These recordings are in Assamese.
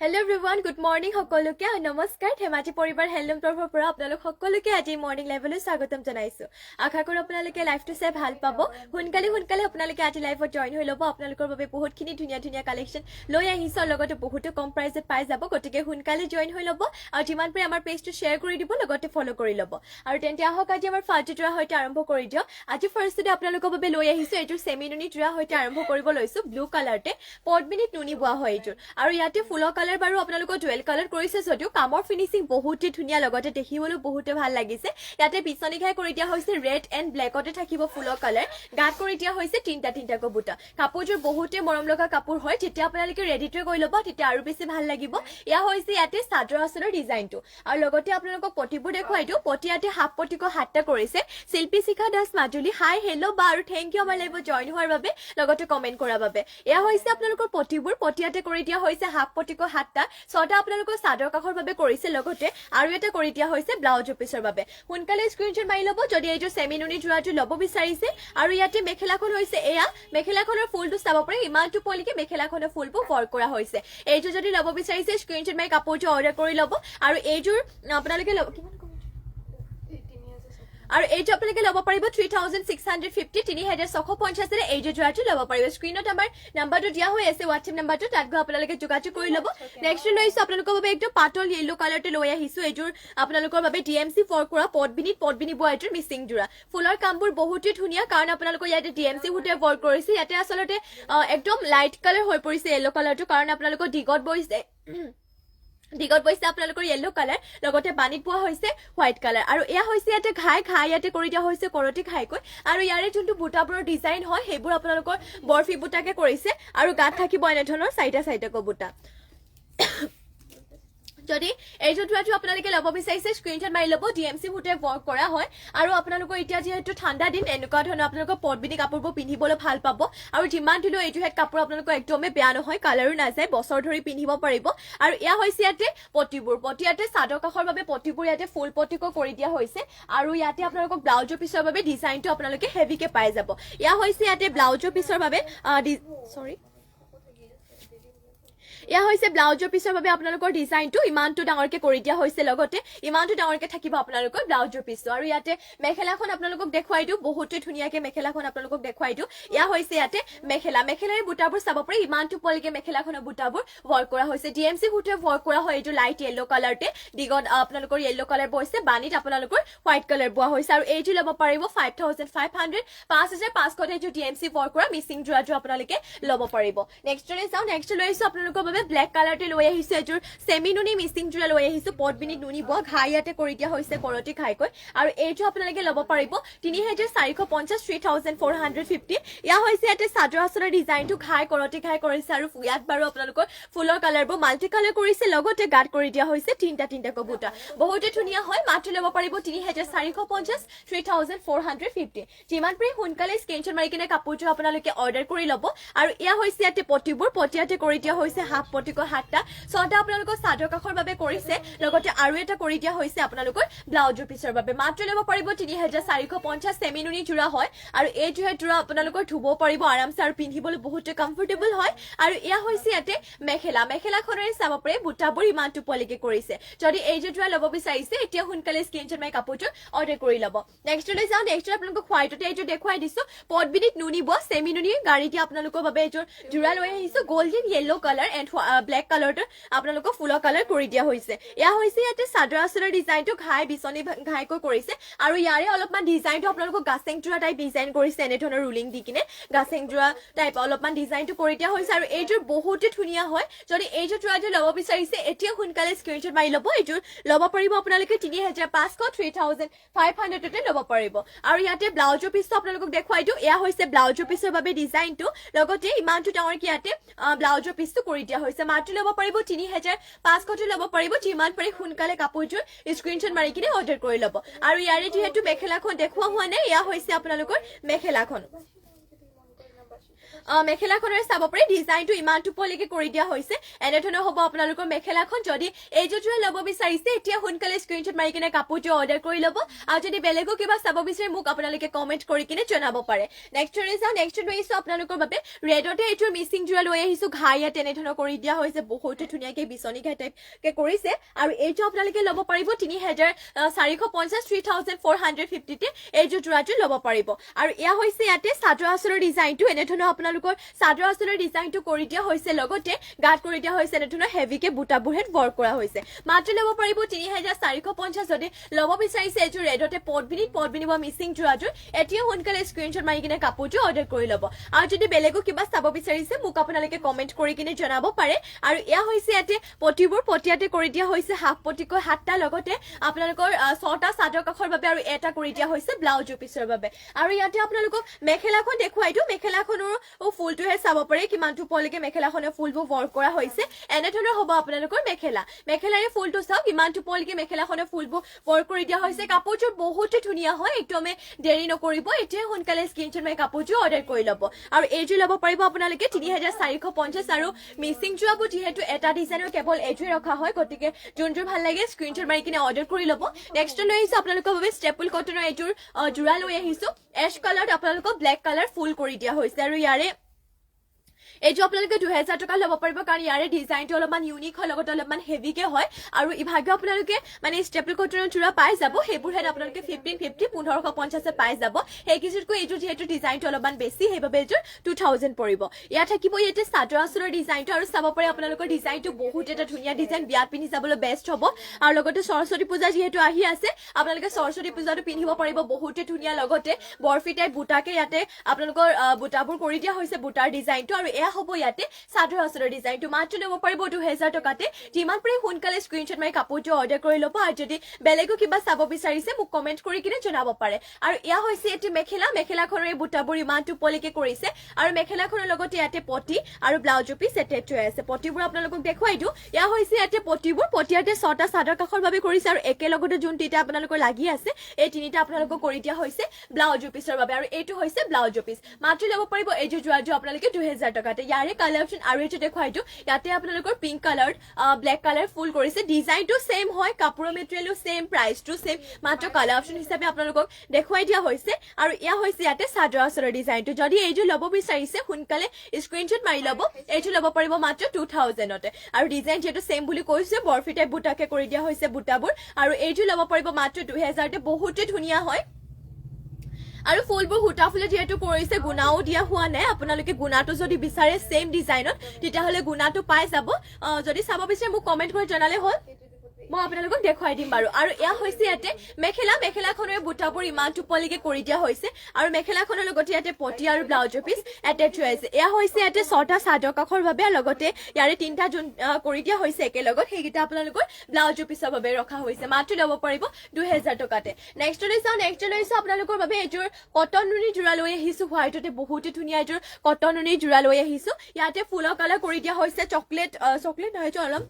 Hello everyone, good morning সকলোকে নমস্কাৰ ধেমাজি পৰিবাৰ হেলম তৰফৰ পৰা আপোনালোক সকলোকে আজি মৰ্নিং লাইভলৈ স্বাগতম জনাইছো আশা কৰো আপোনালোকে লাইভটো চাই ভাল পাব হুনকালে আপোনালোকে আজি লাইভত জয়েন হৈ লব আপোনালোকৰ বাবে বহুতখিনি ধুনীয়া কালেকচন লৈ আহিছো লগতে বহুতো কম প্ৰাইজত পাই যাব গতিকে হুনকালে জয়েন হৈ লব আৰু যিমান পাৰে আমাৰ পেজটো শেয়াৰ কৰি দিব লগতে ফলো কৰি লব আৰু তেন্তে আহক আজি আমাৰ ফাৰ্ষ্ট ড্ৰা হৈতে আৰম্ভ কৰি দিও আজি ফাৰ্ষ্টতে আপোনালোকৰ বাবে লৈ আহিছো এটো সেমিনুনি ড্ৰা হৈতে আৰম্ভ কৰিব লৈছো ব্লু কালাৰতে পডমিনিট নুনি বোৱা হয় এটো আৰু ইয়াতে ফুলৰ কালাৰ বাৰু আপোনালোকৰ ডুৱেল কালাৰ কৰিছে যদিও কামৰ ফিনিশিং বহুতে ধুনীয়া লগতে দেখিবলৈ বহুতে ভাল লাগিছে ইয়াতে বিছনি ঘাই কৰি দিয়া হৈছে ৰেড এণ্ড ব্ল্যাকতে থাকিব ফুলৰ কালাৰ গাত কৰি দিয়া হৈছে তিনটা কবুটা কাপোৰযোৰ বহুতে মৰম লগা কাপোৰ হয় যেতিয়া আপোনালোকে ৰেডি টু কৰি ল'ব তেতিয়া আৰু বেছি ভাল লাগিব ইয়া হৈছে ইয়াতে চাদৰ আচলৰ ডিজাইনটো আৰু লগতে আপোনালোকক পটিবোৰ দেখুৱাই দিও পটি ইয়াতে হাফ পটিকো হাতটা কৰিছে শিল্পী শিখা দাস মাজুলী হাই হেল্ল' বা আৰু থেংক ইউ আমাৰ লাইভত জয়েন হোৱাৰ বাবে লগতে কমেন্ট কৰাৰ বাবে ইয়া হৈছে আপোনালোকৰ পটিবোৰ পটিয়াতে কৰি দিয়া হৈছে হাফ পটিকো হাতটা ছটা আপোনালোকৰ চাদৰ কাখৰ বাবে কৰিছে লগতে আৰু এটা কৰি দিয়া হৈছে ব্লাউজ পিছৰ বাবে হুনকালে স্ক্ৰিনশ্বট মাৰি ল'ব যদি এইটো সেমিনুনি জোৰাটো ল'ব বিচাৰিছে আৰু ইয়াতে মেখেলাখন হৈছে এয়া মেখেলাখনৰ ফুলটো চাব পাৰে ইমানটো পলিকে মেখেলাখনৰ ফুলবোৰ ফৰ্ক কৰা হৈছে এইটো যদি ল'ব বিচাৰিছে স্ক্ৰিনশ্বট মাৰি কাপোৰটো অৰ্ডাৰ কৰি ল'ব আৰু এইযোৰ আপোনালোকে আৰু এইটো আপোনালোকে ল'ব পাৰিব 3650 3650 ৰে এইটো জোৰাটো ল'ব পাৰিব স্ক্ৰিনত আমাৰ নাম্বাৰটো দিয়া হৈ আছে WhatsApp নাম্বাৰটো তাত গৈ আপোনালোকে যোগাযোগ কৰি ল'ব নেক্সট লৈছো আপোনালোকৰ বাবে একদম পাতল ইয়েলো কালাৰতে লৈ আহিছো এইযোৰ আপোনালোকৰ বাবে DMC ফৰ্ক কৰা পডবিনি বোৱা এইটোৰ মিচিং জোৰা ফুলৰ কামবোৰ বহুতে ধুনীয়া কাৰণ আপোনালোকৰ ইয়াতে DMC হুটে ফৰ্ক কৰিছে ইয়াতে আচলতে একদম লাইট কালাৰ হৈ পৰিছে ইয়েলো কালাৰটো কাৰণ আপোনালোকৰ দিগত বৈছে আপোনালোকৰ ইয়েলো কালাৰ লগতে বানিত পোৱা হৈছে হোৱাইট কালাৰ আৰু এয়া হৈছে ইয়াতে ঘাই ইয়াতে কৰি দিয়া হৈছে কৰটি ঘাইকৈ আৰু ইয়াৰে যোনটো বুটাবোৰৰ ডিজাইন হয় সেইবোৰ আপোনালোকৰ বৰফি বুটাকে কৰিছে আৰু গাত থাকিব এনে ধৰণৰ চাইটা বুটা যদি এইটো ড্ৰাটো আপোনালোকে ল'ব বিচাৰিছে স্ক্ৰিনশ্বট মাৰি ল'ব DMC হুটে ফৰ্ক কৰা হয় আৰু আপোনালোকৰ এতিয়া যেহেতু ঠাণ্ডা দিন এনেকুৱা ধৰণৰ আপোনালোকৰ পডবিনি কাপোৰবোৰ পিন্ধিবলৈ ভাল পাব আৰু যিমান দিলেও এইটো হেড কাপোৰ আপোনালোকৰ একদমে বেয়া নহয় কালাৰো নাযায় বছৰ ধৰি পিন্ধিব পাৰিব আৰু এয়া হৈছে ইয়াতে পটিয়াতে চাদৰ কাখৰ বাবে পটিবোৰ ইয়াতে ফুল পটিকো কৰি দিয়া হৈছে আৰু ইয়াতে আপোনালোকক ব্লাউজৰ পিছৰ বাবে ডিজাইনটো আপোনালোকে হেভিকে পাই যাব এয়া হৈছে ইয়াতে ব্লাউজৰ পিছৰ বাবে ইয়া হৈছে ব্লাউজৰ পিছৰ বাবে আপোনালোকৰ ডিজাইনটো ইমানটো ডাঙৰকে কৰি দিয়া হৈছে লগতে ইমানটো ডাঙৰকে থাকিব আপোনালোকৰ ব্লাউজৰ পিছটো আৰু ইয়াতে মেখেলাখন আপোনালোকক দেখুৱাই দিও বহুতে ধুনীয়াকে মেখেলাখন আপোনালোকক দেখুৱাই দিও ইয়া হৈছে ইয়াতে মেখেলাৰ বুটাবোৰ চাব পাৰে ইমানটো পলিকে মেখেলাখনৰ বুটাবোৰ ওয়াৰ্ক কৰা হৈছে DMC হুটে ওয়াৰ্ক কৰা হয় এইটো লাইট ইয়েলো কালাৰতে দিগত আপোনালোকৰ ইয়েলো কালাৰ বৈছে বানিত আপোনালোকৰ হোৱাইট কালাৰ বোৱা হৈছে আৰু এইটো ল'ব পাৰিব 5500 5500 এইটো DMC ওয়াৰ্ক কৰা মিচিং জোৰাটো আপোনালোকে ল'ব পাৰিব নেক্সট লৈছো আপোনালোকৰ ব্ল্যাক কালাৰতে লৈ আহিছো এযোৰ সেমিনুনি মিচিং জোৰা লৈ আহিছো পডবিনি নুনি বোৱা ঘাই ইয়াতে কৰি দিয়া হৈছে কৰটি ঘাইকৈ আৰু এইটো আপোনালোকে ল'ব পাৰিব 3450 3450 ইয়া হৈছে ইয়াতে চাদৰ আচলৰ ডিজাইনটো ঘাই কৰটি ঘাই কৰিছে আৰু ইয়াত বাৰু আপোনালোকৰ ফুলৰ কালাৰবোৰ মাল্টি কালাৰ কৰিছে লগতে গাত কৰি দিয়া হৈছে তিনটা কবুটা বহুতে ধুনীয়া হয় মাত্ৰ ল'ব পাৰিব 3450 3450 যিমান পাৰে সোনকালে স্ক্ৰিনশ্বট মাৰি কিনে কাপোৰটো আপোনালোকে অৰ্ডাৰ কৰি ল'ব আৰু ইয়া হৈছে ইয়াতে পটিবোৰ পটিয়াতে কৰি দিয়া হৈছে হাফ পটিকো হাতটা ছটা আপোনালোকৰ চাদৰ কাখৰ বাবে কৰিছে লগতে আৰু এটা কৰি দিয়া হৈছে আপোনালোকৰ ব্লাউজৰ পিছৰ বাবে মাত্ৰ ল'ব পাৰিব 3450 সেমিনুনি জোৰা হয় আৰু এই জোৰা আপোনালোকৰ ধুব পাৰিব আৰামছে আৰু পিন্ধিবলৈ বহুত কমফৰ্টেবল হয় আৰু এয়া হৈছে ইয়াতে মেখেলাখনৰে চাব পাৰে বুটাবোৰ ইমানটো পলিকে কৰিছে যদি এই জোৰা ল'ব বিচাৰিছে এতিয়া সোনকালে স্ক্ৰিনশ্বট মাৰি কাপোৰটো অৰ্ডাৰ কৰি ল'ব নেক্সট আপোনালোকক হোৱাইটতে এইটো দেখুৱাই দিছো পডবিনিত নুনি বোৱা সেমিনুনি গাড়ী দিয়া আপোনালোকৰ বাবে এইটো জোৰা লৈ আহিছো golden yellow colour and black কালাৰটো আপোনালোকক ফুলৰ কালাৰ কৰি দিয়া হৈছে এয়া হৈছে ইয়াতে চাদৰ আচলৰ ডিজাইনটো বিচনি ঘাইকৈ কৰিছে আৰু ইয়াৰে অলপমান ডিজাইনটো আপোনালোকক গাছেং জোৰা টাইপ ডিজাইন কৰিছে এনে ধৰণৰ ৰুলিং দি কিনে গাছেং জোৰা টাইপ অলপমান ডিজাইনটো কৰি দিয়া হৈছে আৰু এইযোৰ বহুতে ধুনীয়া হয় যদি এইযোৰ জোৰাটো ল'ব বিচাৰিছে এতিয়া সোনকালে স্ক্ৰিনশ্বট মাৰি ল'ব এইযোৰ ল'ব পাৰিব আপোনালোকে 3500 3500 ল'ব পাৰিব আৰু ইয়াতে ব্লাউজৰ পিছটো আপোনালোকক দেখুৱাই দিও এয়া হৈছে ব্লাউজৰ পিছৰ বাবে ডিজাইনটো লগতে ইমানটো ডাঙৰ কি ইয়াতে ব্লাউজৰ পিছটো কৰি দিয়া হৈছে মাত্ৰ ল'ব পাৰিব 3500 ল'ব পাৰিব যিমান পাৰে সোনকালে কাপোৰযোৰ স্ক্ৰিনশ্বট মাৰি কিনে অৰ্ডাৰ কৰি ল'ব আৰু ইয়াৰে যিহেতু মেখেলাখন দেখুওৱা হোৱা নাই এয়া হৈছে আপোনালোকৰ মেখেলাখন মেখেলাখনৰ চাব পাৰি ডিজাইনটো ইমান টুপলৈকে কৰি দিয়া হৈছে এনেধৰণৰ হ'ব আপোনালোকৰ মেখেলাখন যদি এইযোৰ জোৰা ল'ব বিচাৰিছে এতিয়া সোনকালে স্ক্ৰীনশ্বট মাৰি কিনে কাপোৰটো অৰ্ডাৰ কৰি ল'ব আৰু যদি বেলেগো কিবা চাব বিচাৰে মোক আপোনালোকে কমেন্ট কৰি কিনে জনাব পাৰে নেক্সট লৈ আহিছো আপোনালোকৰ বাবে ৰেডতে এইটোৰ মিচিং জোৰা লৈ আহিছো ঘাইয়া তেনেধৰণৰ কৰি দিয়া হৈছে বহুত ধুনীয়াকে বিচনী ঘাই টাইপকে কৰিছে আৰু এইটো আপোনালোকে ল'ব পাৰিব 3450 তে এইযোৰ জোৰাটো ল'ব পাৰিব আৰু এয়া হৈছে ইয়াতে চাদৰ আঁচলৰ ডিজাইনটো এনেধৰণৰ আপোনালোকৰ চাদৰ আঁচলৰ ডিজাইনটো কৰি দিয়া হৈছে লগতে গাত কৰি দিয়া হৈছে এনেধৰণৰ হেভিকে বুটাবোৰ হেড ৱৰ্ক কৰা হৈছে মাত্ৰ ল'ব পাৰিব 3450 যদি ল'ব বিচাৰিছে এইযোৰ ৰেডতে পটবিনি বা মিচিং জোৰাযোৰ এতিয়া সোনকালে স্ক্ৰীনশ্বট মাৰি কিনে কাপোৰটো অৰ্ডাৰ কৰি ল'ব আৰু যদি বেলেগো কিবা চাব বিচাৰিছে মোক আপোনালোকে কমেন্ট কৰি কিনে জনাব পাৰে আৰু এয়া হৈছে ইয়াতে পটিবোৰ পটিয়াতে কৰি দিয়া হৈছে হাফ পটিকৈ 7টা লগতে আপোনালোকৰ 6টা চাদৰ কাখৰ বাবে আৰু এটা কৰি দিয়া হৈছে ব্লাউজ পিছৰ বাবে আৰু ইয়াতে আপোনালোকক মেখেলাখন দেখুৱাইটো মেখেলাখনৰ ফুলটোহে চাব পাৰে কিমানটো পলৈকে মেখেলাখনৰ ফুলবোৰ ৱৰ্ক কৰা হৈছে এনেধৰণৰ হ'ব আপোনালোকৰ মেখেলাৰে ফুলটো চাওক কিমানটো পলৈকে মেখেলাখনৰ ফুলবোৰ ৱৰ্ক কৰি দিয়া হৈছে কাপোৰযোৰ বহুত ধুনীয়া হয় একদমে দেৰি নকৰিব এতিয়া সোনকালে স্ক্ৰীনশ্বট মাৰি কাপোৰযোৰ অৰ্ডাৰ কৰি ল'ব আৰু এইযোৰ ল'ব পাৰিব আপোনালোকে 3450 আৰু মিচিং জোৰাবোৰ যিহেতু এটা ডিজাইনৰ কেৱল এইযোৰ ৰখা হয় গতিকে যোনযোৰ ভাল লাগে স্ক্ৰীনশ্বট মাৰি কিনে অৰ্ডাৰ কৰি ল'ব নেক্সট লৈ আহিছো আপোনালোকৰ বাবে ষ্টেপল কটনৰ এইযোৰ জোৰা লৈ আহিছো এছ কালাৰত আপোনালোকক ব্লেক কালাৰ ফুল কৰি দিয়া হৈছে আৰু ইয়াৰে এইটো আপোনালোকে 2000 টকা ল'ব পাৰিব কাৰণ ইয়াৰে ডিজাইনটো অলপমান ইউনিক হয় লগতে অলপমান হেভিকে হয় আৰু ইভাগে আপোনালোকে মানে ষ্টেপল কটনৰ জোৰা পাই যাব সেইবোৰ হেড আপোনালোকে 1550 পাই যাব সেইকিজুতকৈ এইটো যেহেতু ডিজাইনটো অলপমান বেছি সেইবাবে এইটো 2000 পৰিব ইয়াত থাকিব ইয়াতে চাদৰ আঁচলৰ ডিজাইনটো আৰু চাব পাৰে আপোনালোকৰ ডিজাইনটো বহুত এটা ধুনীয়া ডিজাইন বিয়াত পিন্ধি যাবলৈ বেষ্ট হ'ব আৰু লগতে সৰস্বতী পূজা যেহেতু আহি আছে আপোনালোকে সৰস্বতী পূজাটো পিন্ধিব পাৰিব বহুত ধুনীয়া লগতে বৰফি টাইপ বুটাকে ইয়াতে আপোনালোকৰ বুটাবোৰ কৰি দিয়া হৈছে বুটাৰ ডিজাইনটো আৰু এয়া হ'ব ইয়াতে চাদৰ আঁচলৰ ডিজাইনটো মাত্ৰ ল'ব পাৰিব 2000 টকাতে যিমান পাৰে সোনকালে স্ক্ৰীনশ্বট মাৰি কাপোৰটো অৰ্ডাৰ কৰি ল'ব আৰু যদি বেলেগো কিবা চাব বিচাৰিছে মোক কমেন্ট কৰি কিনে জনাব পাৰে আৰু এয়া হৈছে এটি মেখেলাখনৰ এই বুটাবোৰ ইমানটো পলিকে কৰিছে আৰু মেখেলাখনৰ লগতে ইয়াতে পটি আৰু ব্লাউজ পিচ এটেচ হৈ আছে পটিবোৰ আপোনালোকক দেখুৱাই দিও এয়া হৈছে ইয়াতে পটিবোৰ পটিয়াতে 6টা চাদৰ কাখৰ বাবে কৰিছে আৰু একেলগতে যোন তিনিটা আপোনালোকৰ লাগি আছে এই তিনিটা আপোনালোকক কৰি দিয়া হৈছে ব্লাউজ পিচৰ বাবে আৰু এইটো হৈছে ব্লাউজ পিচ মাত্ৰ ল'ব পাৰিব এইযোৰ জোৰাযোৰ আপোনালোকে 2000 টকাতে ইয়াৰে কালাৰ অপচন আৰু এইটো দেখুৱাই দিও ইয়াতে আপোনালোকৰ পিংক কালাৰ ব্লেক কালাৰ ফুল কৰিছে ডিজাইনটো সেম হয় কাপোৰৰ মেটেৰিয়েলটো সেম প্ৰাইচটো সেম মাত্ৰ কালাৰ অপচন হিচাপে আপোনালোকক দেখুৱাই দিয়া হৈছে আৰু ইয়া হৈছে ইয়াতে চাদৰ আঁচলৰ ডিজাইনটো যদি এইযোৰ ল'ব বিচাৰিছে সোনকালে স্ক্ৰীনশ্বট মাৰি ল'ব এইটো ল'ব পাৰিব মাত্ৰ 2000তে আৰু ডিজাইন যেটো সেম বুলি কৈছে বৰফি টাইপ বুটাকে কৰি দিয়া হৈছে বুটাবোৰ আৰু এইযোৰ ল'ব পাৰিব মাত্ৰ 2000তে বহুত ধুনীয়া হয় আৰু ফুলবোৰ হুটা ফুলে যেহেতু কৰিছে গুণাও দিয়া হোৱা নাই আপোনালোকে গুণাটো যদি বিচাৰে সেম ডিজাইনত তেতিয়াহলে গুণাটো পাই যাব যদি চাব বিচাৰে মোক কমেন্ট কৰি জনালে হ'ল মই আপোনালোকক দেখুৱাই দিম বাৰু আৰু এয়া হৈছে ইয়াতে মেখেলাখনৰ বুটাবোৰ ইমান টুপলিকে কৰি দিয়া হৈছে আৰু মেখেলাখনৰ লগতে ইয়াতে পটি আৰু ব্লাউজৰ পিচ এটেচ হৈ আছে এয়া হৈছে ইয়াতে 6টা চাদৰ কাখৰ বাবে লগতে ইয়াৰে 3টা যোন কৰি দিয়া হৈছে একেলগত সেইকেইটা আপোনালোকৰ ব্লাউজৰ পিচৰ বাবে ৰখা হৈছে মাত্ৰ ল'ব পাৰিব 2000 টকাতে নেক্সট লৈছো আপোনালোকৰ বাবে এইযোৰ কটন নুনি জোৰা লৈ আহিছো হোৱাইটতে বহুত ধুনীয়া এইযোৰ কটন নুনি জোৰা লৈ আহিছো ইয়াতে ফুলৰ কালাৰ কৰি দিয়া হৈছে চকলেট নহয় অলপ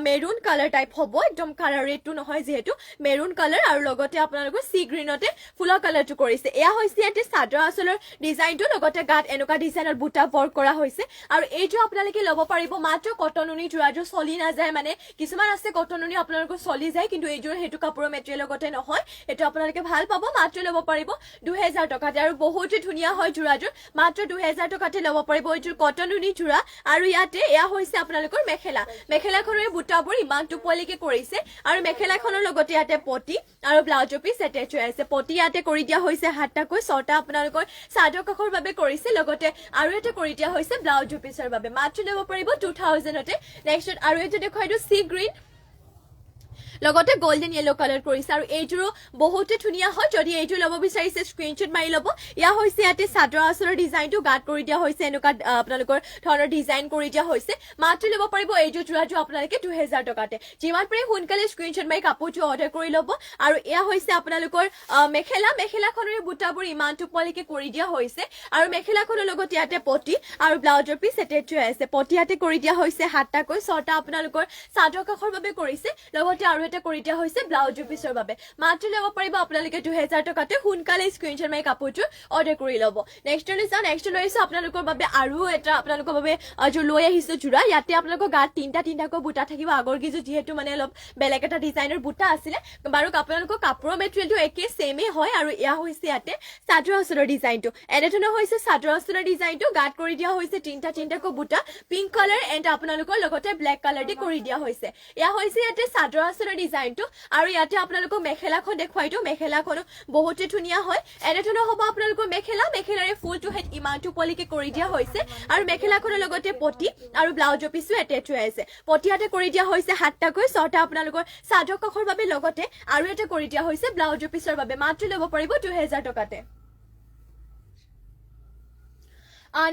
মেৰুন কালাৰ টাইপ হ'ব একদম কালাৰ ৰেডটো নহয় যেহেতু মেৰুন কালাৰ আৰু লগতে আপোনালোকৰ সি গ্ৰীনতে ফুলৰ কালাৰটো কৰিছে এয়া হৈছে ইয়াতে চাদৰ আঁচলৰ ডিজাইনটো লগতে গাত এনেকুৱা ডিজাইনৰ বুটা ৱৰ্ক কৰা হৈছে আৰু এইটো আপোনালোকে ল'ব পাৰিব মাত্ৰ কটন নুনি জোৰাযোৰ চলি নাযায় মানে কিছুমান আছে কটন নুনি আপোনালোকৰ চলি যায় কিন্তু এইযোৰ হেতু কাপোৰৰ মেটেৰিয়েল লগতে নহয় এটো আপোনালোকে ভাল পাব মাত্ৰ ল'ব পাৰিব 2000 টকাতে আৰু বহুত ধুনীয়া হয় জোৰাযোৰ মাত্ৰ 2000 টকাতে ল'ব পাৰিব এইযোৰ কটন নুনি জোৰা আৰু ইয়াতে এয়া হৈছে আপোনালোকৰ মেখেলাখনৰ বুটাবোৰ ইমান টুপলিকে কৰিছে আৰু মেখেলাখনৰ লগতে ইয়াতে পটি আৰু ব্লাউজৰ পিচ এটেচ হৈ আছে পটি ইয়াতে কৰি দিয়া হৈছে 7টাকৈ 6টা আপোনালোকৰ চাদৰ কাখৰ বাবে কৰিছে লগতে আৰু এটা কৰি দিয়া হৈছে ব্লাউজৰ পিচৰ বাবে মাত্ৰ ল'ব পাৰিব 2000তে নেক্সট আৰু এটা দেখুৱাই দিও সি গ্ৰীন লগতে গোল্ডেন ইয়েলো কালাৰ কৰিছে আৰু এইযোৰো বহুত ধুনীয়া হয় যদি এইটো ল'ব বিচাৰিছে স্ক্ৰীনশ্বট মাৰি ল'ব ইয়া হৈছে ইয়াতে চাদৰ আঁচলৰ ডিজাইনটো গাত কৰি দিয়া হৈছে এনেকুৱা আপোনালোকৰ ধৰণৰ ডিজাইন কৰি দিয়া হৈছে মাত্ৰ ল'ব পাৰিব এইযোৰ জোৰাযোৰ আপোনালোকে 2000 টকাতে যিমান পাৰে সোনকালে স্ক্ৰীনশ্বট মাৰি কাপোৰটো অৰ্ডাৰ কৰি ল'ব আৰু এয়া হৈছে আপোনালোকৰ মেখেলাখনৰ বুটাবোৰ ইমান টুপলিকে কৰি দিয়া হৈছে আৰু মেখেলাখনৰ লগত ইয়াতে পটি আৰু ব্লাউজৰ পিচ এটেচ হৈ আছে পটি ইয়াতে কৰি দিয়া হৈছে 7টাকৈ 6টা আপোনালোকৰ চাদৰ কাখৰ বাবে কৰিছে লগতে আৰু এটা কৰি দিয়া হৈছে ব্লাউজ পিছৰ বাবে মাত্ৰ ল'ব পাৰিব আপোনালোকে 2000 টকাতে সোনকালে স্ক্ৰিনশ্বট মাৰি কাপোৰটো অৰ্ডাৰ কৰি ল'ব নেক্সট লৈছো আপোনালোকৰ বাবে আৰু এটা আপোনালোকৰ বাবে লৈ আহিছো জোৰা ইয়াতে আপোনালোকৰ গাত তিনটাকৈ বুটা থাকিব আগৰ কিজু যেহেতু মানে অলপ বেলেগ এটা ডিজাইনৰ বুটা আছিলে বাৰু আপোনালোকৰ কাপোৰৰ মেটেৰিয়েলটো একে সেমে হয় আৰু ইয়া হৈছে ইয়াতে চাদৰ আঁচলৰ ডিজাইনটো এনেধৰণৰ হৈছে চাদৰ আঁচলৰ ডিজাইনটো গাত কৰি দিয়া হৈছে তিনটাকৈ বুটা পিংক কালাৰ এণ্ড আপোনালোকৰ লগতে ব্লেক কালাৰ দি কৰি দিয়া হৈছে ইয়া হৈছে ইয়াতে চাদৰ আঁচলৰ ডিজাইনটো আৰু ইয়াতে আপোনালোকৰ মেখেলাখন দেখুৱাইটো মেখেলাখনো বহুতে ধুনীয়া হয় এনেধৰণৰ হ'ব আপোনালোকৰ মেখেলাৰে ফুল টু হেড ইমানটো পলিকে কৰি দিয়া হৈছে আৰু মেখেলাখনৰ লগতে পটি আৰু ব্লাউজৰ পিছো এটেচ হৈ আছে পটিয়াতে কৰি দিয়া হৈছে 7টাকৈ 6টা আপোনালোকৰ চাদৰ কাষৰ বাবে লগতে আৰু এটা কৰি দিয়া হৈছে ব্লাউজৰ পিছৰ বাবে মাত্ৰ ল'ব পাৰিব 2000 টকাতে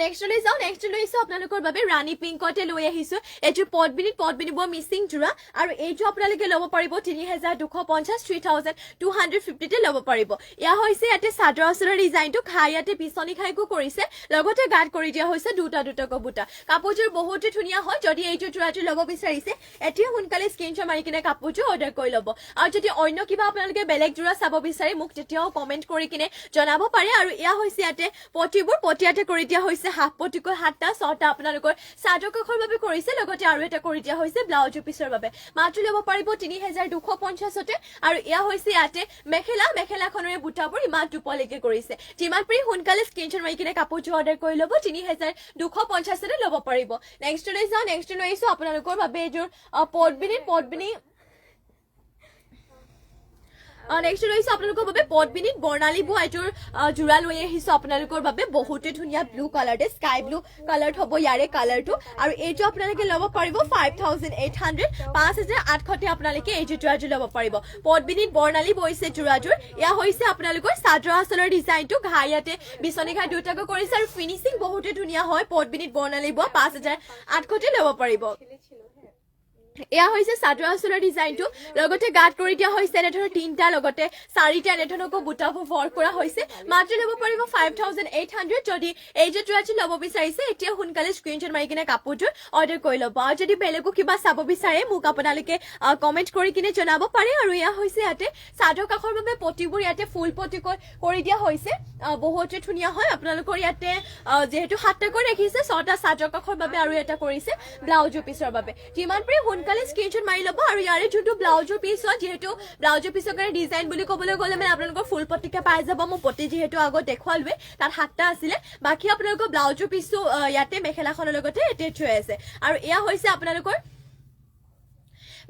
নেক্সট লৈছো আপোনালোকৰ বাবে ৰাণী পিংকতে লৈ আহিছো এইটো পটবিনিব মিচিং জোৰা আৰু এইটো আপোনালোকে ল'ব পাৰিব 3250 3250 তে ল'ব পাৰিব ইয়া হৈছে ইয়াতে চাদৰ আঁচলৰ ডিজাইনটো ইয়াতে পিছনি খাইকো কৰিছে লগতে গাত কৰি দিয়া হৈছে দুটাকৈ বুটা কাপোৰযোৰ বহুতে ধুনীয়া হয় যদি এইটো জোৰাটো ল'ব বিচাৰিছে এতিয়া সোনকালে স্ক্ৰিনশ্বট মাৰি কিনে কাপোৰযোৰ অৰ্ডাৰ কৰি ল'ব আৰু যদি অন্য কিবা আপোনালোকে বেলেগ জোৰা চাব বিচাৰে মোক তেতিয়াও কমেন্ট কৰি কিনে জনাব পাৰে আৰু ইয়া হৈছে ইয়াতে পটিয়াতে কৰি দিয়া হৈছে হাফ পটিকৈ 7টা 6টা আপোনালোকৰ চাদৰ কাষৰ বাবে কৰিছে লগতে আৰু এটা কৰি দিয়া হৈছে ব্লাউজৰ পিছৰ বাবে মাত্ৰ ল'ব পাৰিব 3250 তে আৰু ইয়া হৈছে ইয়াতে মেখেলাখনৰে বুটাবোৰ ইমান দুপলৈকে কৰিছে যিমান পাৰি সোনকালে স্ক্ৰিনশ্বট মাৰি কিনে কাপোৰযোৰ অৰ্ডাৰ কৰি ল'ব 3250 তে ল'ব পাৰিব নেক্সট লৈছো আপোনালোকৰ বাবে এইযোৰ পটবিনি নেক্সট লৈছো আপোনালোকৰ বাবে পটবিনিত বৰ্ণালী বোৱা এইটোৰ জোৰা লৈ আহিছো আপোনালোকৰ বাবে বহুতে ধুনীয়া ব্লু কালাৰতে স্কাই ব্লু কালাৰ হ'ব ইয়াৰে কালাৰটো আৰু এইটো আপোনালোকে ল'ব পাৰিব 5800 5800 আপোনালোকে এইটো জোৰাযোৰ ল'ব পাৰিব পটবিনিত বৰ্ণালী বৈছে জোৰাযোৰ ইয়া হৈছে আপোনালোকৰ চাদৰ আঁচলৰ ডিজাইনটো ইয়াতে বিচনী ঘাই দুটাকৈ কৰিছে আৰু ফিনিচিং বহুতে ধুনীয়া হয় পটবিনিত বৰ্ণালী বোৱা 5800 ল'ব পাৰিব এয়া হৈছে চাদৰ আঁচলৰ ডিজাইনটো লগতে গাত কৰি দিয়া হৈছে এনেধৰণৰ 3টা লগতে 4টা এনেধৰণকৈ বুটাবোৰ ভৰ কৰা হৈছে মাত্ৰ ল'ব পাৰিব 5800 যদি এই যে জোৰাটো ল'ব বিচাৰিছে এতিয়া সোনকালে স্ক্ৰিনশ্বট মাৰি কিনে কাপোৰটো অৰ্ডাৰ কৰি ল'ব আৰু যদি বেলেগো কিবা চাব বিচাৰে মোক আপোনালোকে কমেন্ট কৰি কিনে জনাব পাৰে আৰু এয়া হৈছে ইয়াতে চাদৰ কাষৰ বাবে পটিবোৰ ইয়াতে ফুল পটিকৈ কৰি দিয়া হৈছে বহুতে ধুনীয়া হয় আপোনালোকৰ ইয়াতে যেহেতু 7টাকৈ ৰাখিছে 6টা চাদৰ কাষৰ বাবে আৰু এটা কৰিছে ব্লাউজৰ পিছৰ বাবে যিমান পাৰি সোনকালে স্ক্ৰিনশ্বট মাৰি ল'ব আৰু ইয়াৰে যোনটো ব্লাউজৰ পিছ হয় যেহেতু ব্লাউজৰ পিছৰ কাৰণে ডিজাইন বুলি ক'বলৈ গ'লে মানে আপোনালোকৰ ফুল পটিকে পাই যাব মই পটি যেহেতু আগত দেখুৱালোৱে তাত 7টা আছিলে বাকী আপোনালোকৰ ব্লাউজৰ পিছো ইয়াতে মেখেলাখনৰ লগতে এটেচ হৈ আছে আৰু এয়া হৈছে আপোনালোকৰ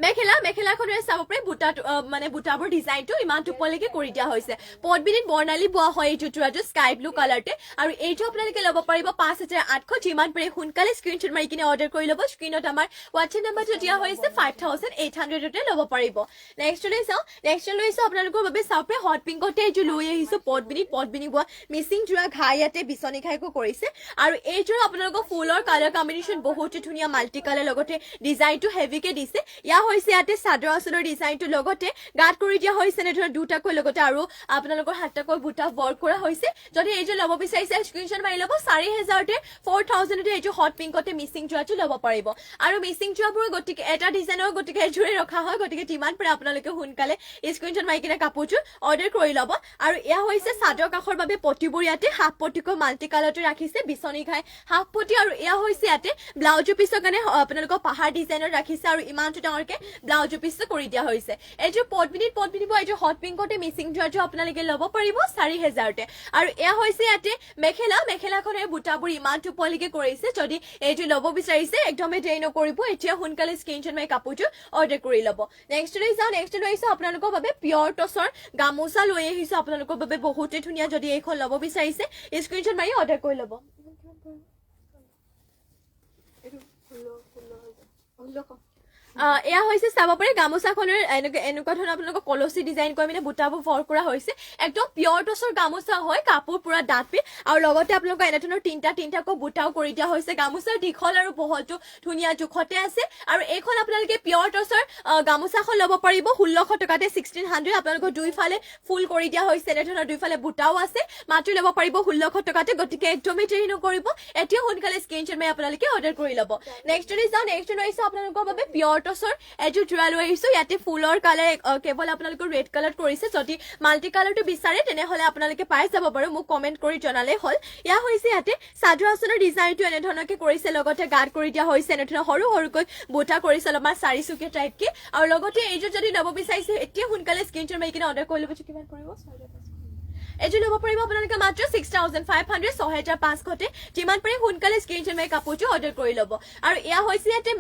মেখেলাখনৰে চাব পাৰে বুটাবোৰ ডিজাইনটো ইমান দুপলৈকে কৰি দিয়া হৈছে পটবিনিত বৰ্ণালী বোৱা হয় এইটো জোৰাটো স্কাই ব্লু কালাৰতে আৰু এইটো আপোনালোকে ল'ব পাৰিব 5800 যিমান পাৰে সোনকালে স্ক্ৰিনশ্বট মাৰি কিনে অৰ্ডাৰ কৰি ল'ব স্ক্ৰিনত আমাৰ হোৱাটছএপ নম্বৰটো দিয়া হৈছে 5800 তে ল'ব পাৰিব নেক্সট লৈছো আপোনালোকৰ বাবে চাব পাৰে হট পিংকতে এইটো লৈ আহিছো পটবিনি বোৱা মিচিং জোৰা ইয়াতে বিচনী ঘাইকো কৰিছে আৰু এই জোৰা আপোনালোকৰ ফুলৰ কালাৰ কম্বিনেশ্যন বহুত ধুনীয়া মাল্টি কালাৰ লগতে ডিজাইনটো হেভিকে দিছে ইয়া হৈছে ইয়াতে চাদৰ আঁচলৰ ডিজাইনটো লগতে গাত কৰি দিয়া হৈছে এনেধৰণৰ দুটাকৈ লগতে আৰু আপোনালোকৰ 7টাকৈ বুটা ভৰ কৰা হৈছে যদি এইযোৰ ল'ব বিচাৰিছে স্ক্ৰিনশ্বট মাৰি ল'ব 4000 তে 4000 তে এইটো হট পিংকতে মিচিং জোৰাটো ল'ব পাৰিব আৰু মিচিং জোৰাবোৰ গতিকে এটা ডিজাইনৰ গতিকে এযোৰে ৰখা হয় গতিকে যিমান পাৰে আপোনালোকে সোনকালে স্ক্ৰিনশ্বট মাৰি কিনে কাপোৰযোৰ অৰ্ডাৰ কৰি ল'ব আৰু এয়া হৈছে চাদৰ কাষৰ বাবে পটিবোৰ ইয়াতে হাফ পটিকৈ মাল্টি কালাৰটো ৰাখিছে বিচনী ঘাই হাফ পটি আৰু এয়া হৈছে ইয়াতে ব্লাউজৰ পিছৰ কাৰণে আপোনালোকৰ পাহাৰ ডিজাইনৰ ৰাখিছে আৰু ইমানটো ডাঙৰকে ব্লাউজৰ পিছটো কৰি দিয়া হৈছে এইটো পটবিনিব এইটো হট পিংকতে মিচিং জোৰাটো আপোনালোকে ল'ব পাৰিব 4000 তে আৰু এয়া হৈছে ইয়াতে মেখেলাখনে বুটাবোৰ ইমানটো পলিকে কৰিছে যদি এইটো ল'ব বিচাৰিছে একদমে দেৰি নকৰিব এতিয়া সোনকালে স্ক্ৰিনশ্বট মাৰি কাপোৰটো অৰ্ডাৰ কৰি ল'ব নেক্সট লৈছো আপোনালোকৰ বাবে পিয়ৰ টছৰ গামোচা লৈ আহিছো আপোনালোকৰ বাবে বহুতে ধুনীয়া যদি এইখন ল'ব বিচাৰিছে স্ক্ৰিনশ্বট মাৰি অৰ্ডাৰ কৰি ল'ব এয়া হৈছে চাব পাৰে গামোচাখনৰ এনেকুৱা ধৰণৰ আপোনালোকৰ কলচি ডিজাইন কৰি মানে বুটাবোৰ ভৰ কৰা হৈছে একদম পিয়ৰ টছৰ গামোচা হয় কাপোৰ পুৰা ডাঠপি আৰু লগতে আপোনালোকৰ এনে ধৰণৰ তিনটাকৈ বুটাও কৰি দিয়া হৈছে গামোচাৰ দীঘল আৰু বহলটো ধুনীয়া জোখতে আছে আৰু এইখন আপোনালোকে পিয়ৰ টছৰ গামোচাখন ল'ব পাৰিব 1600 টকাতে 1600 আপোনালোকৰ দুইফালে ফুল কৰি দিয়া হৈছে এনে ধৰণৰ দুইফালে বুটাও আছে মাত্ৰ ল'ব পাৰিব 1600 টকাতে গতিকে একদমে দেৰি নকৰিব এতিয়া সোনকালে স্ক্ৰিনশ্বট মাৰি আপোনালোকে অৰ্ডাৰ কৰি ল'ব নেক্সট লৈছো আপোনালোকৰ বাবে পিয়ৰ টছৰ এযোৰ জোৰা লৈ আহিছো ইয়াতে ফুলৰ কালাৰ কেৱল আপোনালোকৰ ৰেড কালাৰ কৰিছে যদি মাল্টি কালাৰটো বিচাৰে তেনেহলে আপোনালোকে পাই যাব বাৰু মোক কমেন্ট কৰি জনালে হল ইয়া হৈছে ইয়াতে চাদৰ আচলৰ ডিজাইনটো এনে ধৰণকে কৰিছে লগতে গাৰ্ড কৰি দিয়া হৈছে এনে ধৰণৰ সৰু সৰুকৈ বুটা কৰিছে অলপমান চাৰিচুকীয়া টাইপ কি আৰু লগতে এইযোৰ যদি ল'ব বিচাৰিছে এতিয়া সোনকালে স্ক্ৰীনশ্বট মাৰি কিনে অৰ্ডাৰ কৰি ল'ব কিমান পৰিব এযোৰ ল'ব পাৰিব আপোনালোকে মাত্ৰ 6500 6500 যিমান পাৰি সোনকালে স্ক্ৰীনশ্বট মাৰি কাপোৰটো অৰ্ডাৰ কৰি ল'ব আৰু এয়া হৈছে ইয়াতে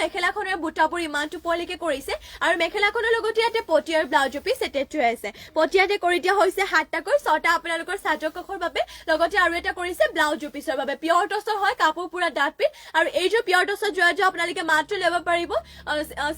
মেখেলাখনৰ বুটাবোৰ ইমানটো পলিকে কৰিছে আৰু মেখেলাখনৰ লগতে ইয়াতে পটিয়াৰ ব্লাউজ পিচ এটেচ হৈ আছে পটিয়াতে কৰি দিয়া হৈছে 7টাকৈ 6টা আপোনালোকৰ চাদৰ কাষৰ বাবে লগতে আৰু এটা কৰিছে ব্লাউজ পিচৰ বাবে পিয়ৰ টছৰ হয় কাপোৰ পুৰা ডাঠ পিচ আৰু এইযোৰ পিয়ৰ টছৰ যোৱা আপোনালোকে মাত্ৰ ল'ব পাৰিব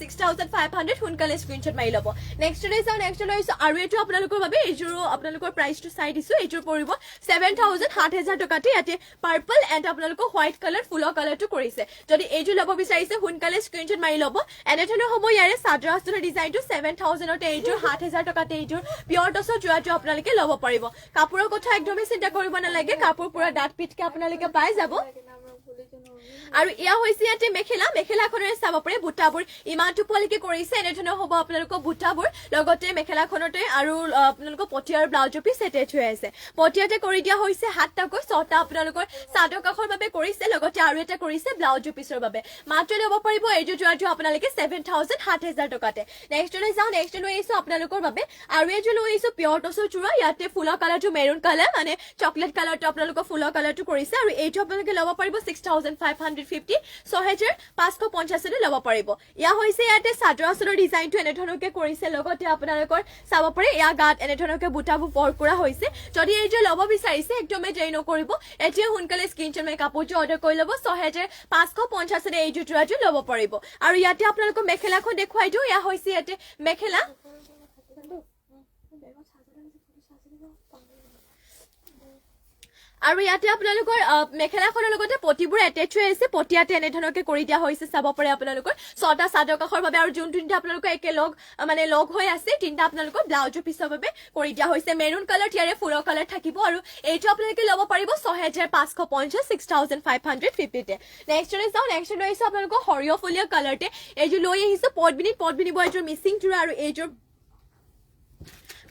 6500 সোনকালে স্ক্ৰীনশ্বট মাৰি ল'ব নেক্সট লৈ যাওঁ আৰু এইটো আপোনালোকৰ বাবে এইযোৰ আপোনালোকৰ প্ৰাইচটো চাই দিছো এইযোৰ পৰিব 7000 টকাতে ইয়াতে পাৰ্পল এণ্ড আপোনালোকৰ হোৱাইট কালাৰ ফুলৰ কালাৰটো কৰিছে যদি এইযোৰ ল'ব বিচাৰিছে সোনকালে স্ক্ৰীনশ্বট মাৰি ল'ব এনে ধৰণৰ হ'ব ইয়াৰে চাদৰ আচলৰ ডিজাইনটো 7000তে এইযোৰ 7000 টকাতে এইযোৰ পিয়ৰ টছৰ যোৱাটো আপোনালোকে ল'ব পাৰিব কাপোৰৰ কথা একদমেই চিন্তা কৰিব নালাগে কাপোৰ পুৰা ডাঠ পিঠকে আপোনালোকে পাই যাব আৰু ইয়া হৈছে ইয়াতে মেখেলাখনেৰে চাব পাৰে বুটাবোৰ ইমানটো পলিকে কৰিছে এনে ধৰণৰ হ'ব আপোনালোকৰ বুটাবোৰ লগতে মেখেলাখনতে আৰু আপোনালোকৰ পটিয়াৰ ব্লাউজ পিচ এটেচ হৈ আছে পটিয়াতে কৰি দিয়া হৈছে 7টাকৈ 6টা আপোনালোকৰ চাদৰ কাষৰ বাবে কৰিছে লগতে আৰু এটা কৰিছে ব্লাউজ পিচৰ বাবে মাত্ৰ ল'ব পাৰিব এইযোৰ যোৱাটো আপোনালোকে 7000 টকাতে নেক্সট লৈ আহিছো আপোনালোকৰ বাবে আৰু এইযোৰ লৈ আহিছো পিয়ৰ টছৰ যোৰা ইয়াতে ফুলৰ কালাৰটো মেৰুন কালাৰ মানে চকলেট কালাৰটো আপোনালোকৰ ফুলৰ কালাৰটো কৰিছে আৰু এইটো আপোনালোকে ল'ব পাৰিব 6550 6550 ল'ব পাৰিব ইয়া হৈছে ইয়াতে চাদৰ আচলৰ ডিজাইনটো এনে ধৰণকে কৰিছে লগতে আপোনালোকৰ চাব পাৰে ইয়া গাত এনে ধৰণকে বুটাবোৰ ৱৰ্ক কৰা হৈছে যদি এইযোৰ ল'ব বিচাৰিছে একদমেই দেৰি নকৰিব এতিয়া সোনকালে স্ক্ৰীনশ্বট মাৰি কাপোৰটো অৰ্ডাৰ কৰি ল'ব 6550 এইযোৰ যোৰাটো ল'ব পাৰিব আৰু ইয়াতে আপোনালোকৰ মেখেলাখন দেখুৱাই দিওঁ ইয়া হৈছে ইয়াতে মেখেলা আৰু ইয়াতে আপোনালোকৰ মেখেলাখনৰ লগতে পটিবোৰ এটেচ হৈ আছে পটিয়াতে এনে ধৰণকে কৰি দিয়া হৈছে চাব পাৰে আপোনালোকৰ 6টা চাদৰ কাষৰ বাবে আৰু যোন তিনিটা আপোনালোকৰ একেলগ মানে লগ হৈ আছে তিনিটা আপোনালোকৰ ব্লাউজ পিচৰ বাবে কৰি দিয়া হৈছে মেৰুন কালাৰ ইয়াৰে ফুলৰ কালাৰ থাকিব আৰু এইটো আপোনালোকে ল'ব পাৰিব 6550 6550 তে নেক্সট লৈ আহিছো আপোনালোকৰ সৰিয়হ ফুলীয়া কালাৰতে এইযোৰ লৈ আহিছো পদ্মিনী বয়যোৰ মিচিং যোৰা আৰু এইযোৰ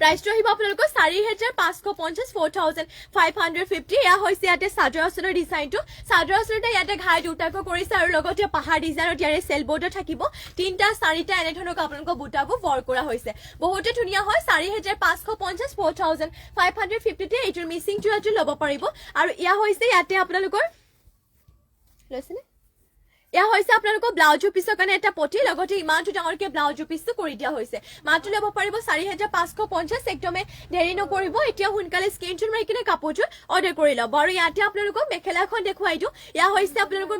প্ৰাইচটো আহিব আপোনালোকৰ 4550 4550 এয়া হৈছে ইয়াতে চাদৰ আচলৰ ডিজাইনটো চাদৰ আচলতে ইয়াতে ঘাই দুটাকৈ কৰিছে আৰু লগতে পাহাৰ ডিজাইনত ইয়াৰে চেল বৰ্ডাৰ থাকিব 3টা 4টা এনে ধৰণৰ আপোনালোকৰ বুটাবোৰ ৱৰ্ক কৰা হৈছে বহুতে ধুনীয়া হয় 4550 4550 তে এইটোৰ মিচিং যোৰাটো ল'ব পাৰিব আৰু ইয়া হৈছে ইয়াতে আপোনালোকৰ লৈছেনে ইয়া হৈছে আপোনালোকৰ ব্লাউজ পিচৰ কাৰণে এটা পটি লগতে ইমানটো ডাঙৰকে ব্লাউজ পিচটো কৰি দিয়া হৈছে মাত্ৰ ল'ব পাৰিব 4550 একদমে দেৰি নকৰিব এতিয়া সোনকালে স্ক্ৰীনশ্বট মাৰি কিনে কাপোৰটো অৰ্ডাৰ কৰি ল'ব আৰু ইয়াতে আপোনালোকক মেখেলাখন দেখুৱাই দিওঁ ইয়া হৈছে আপোনালোকৰ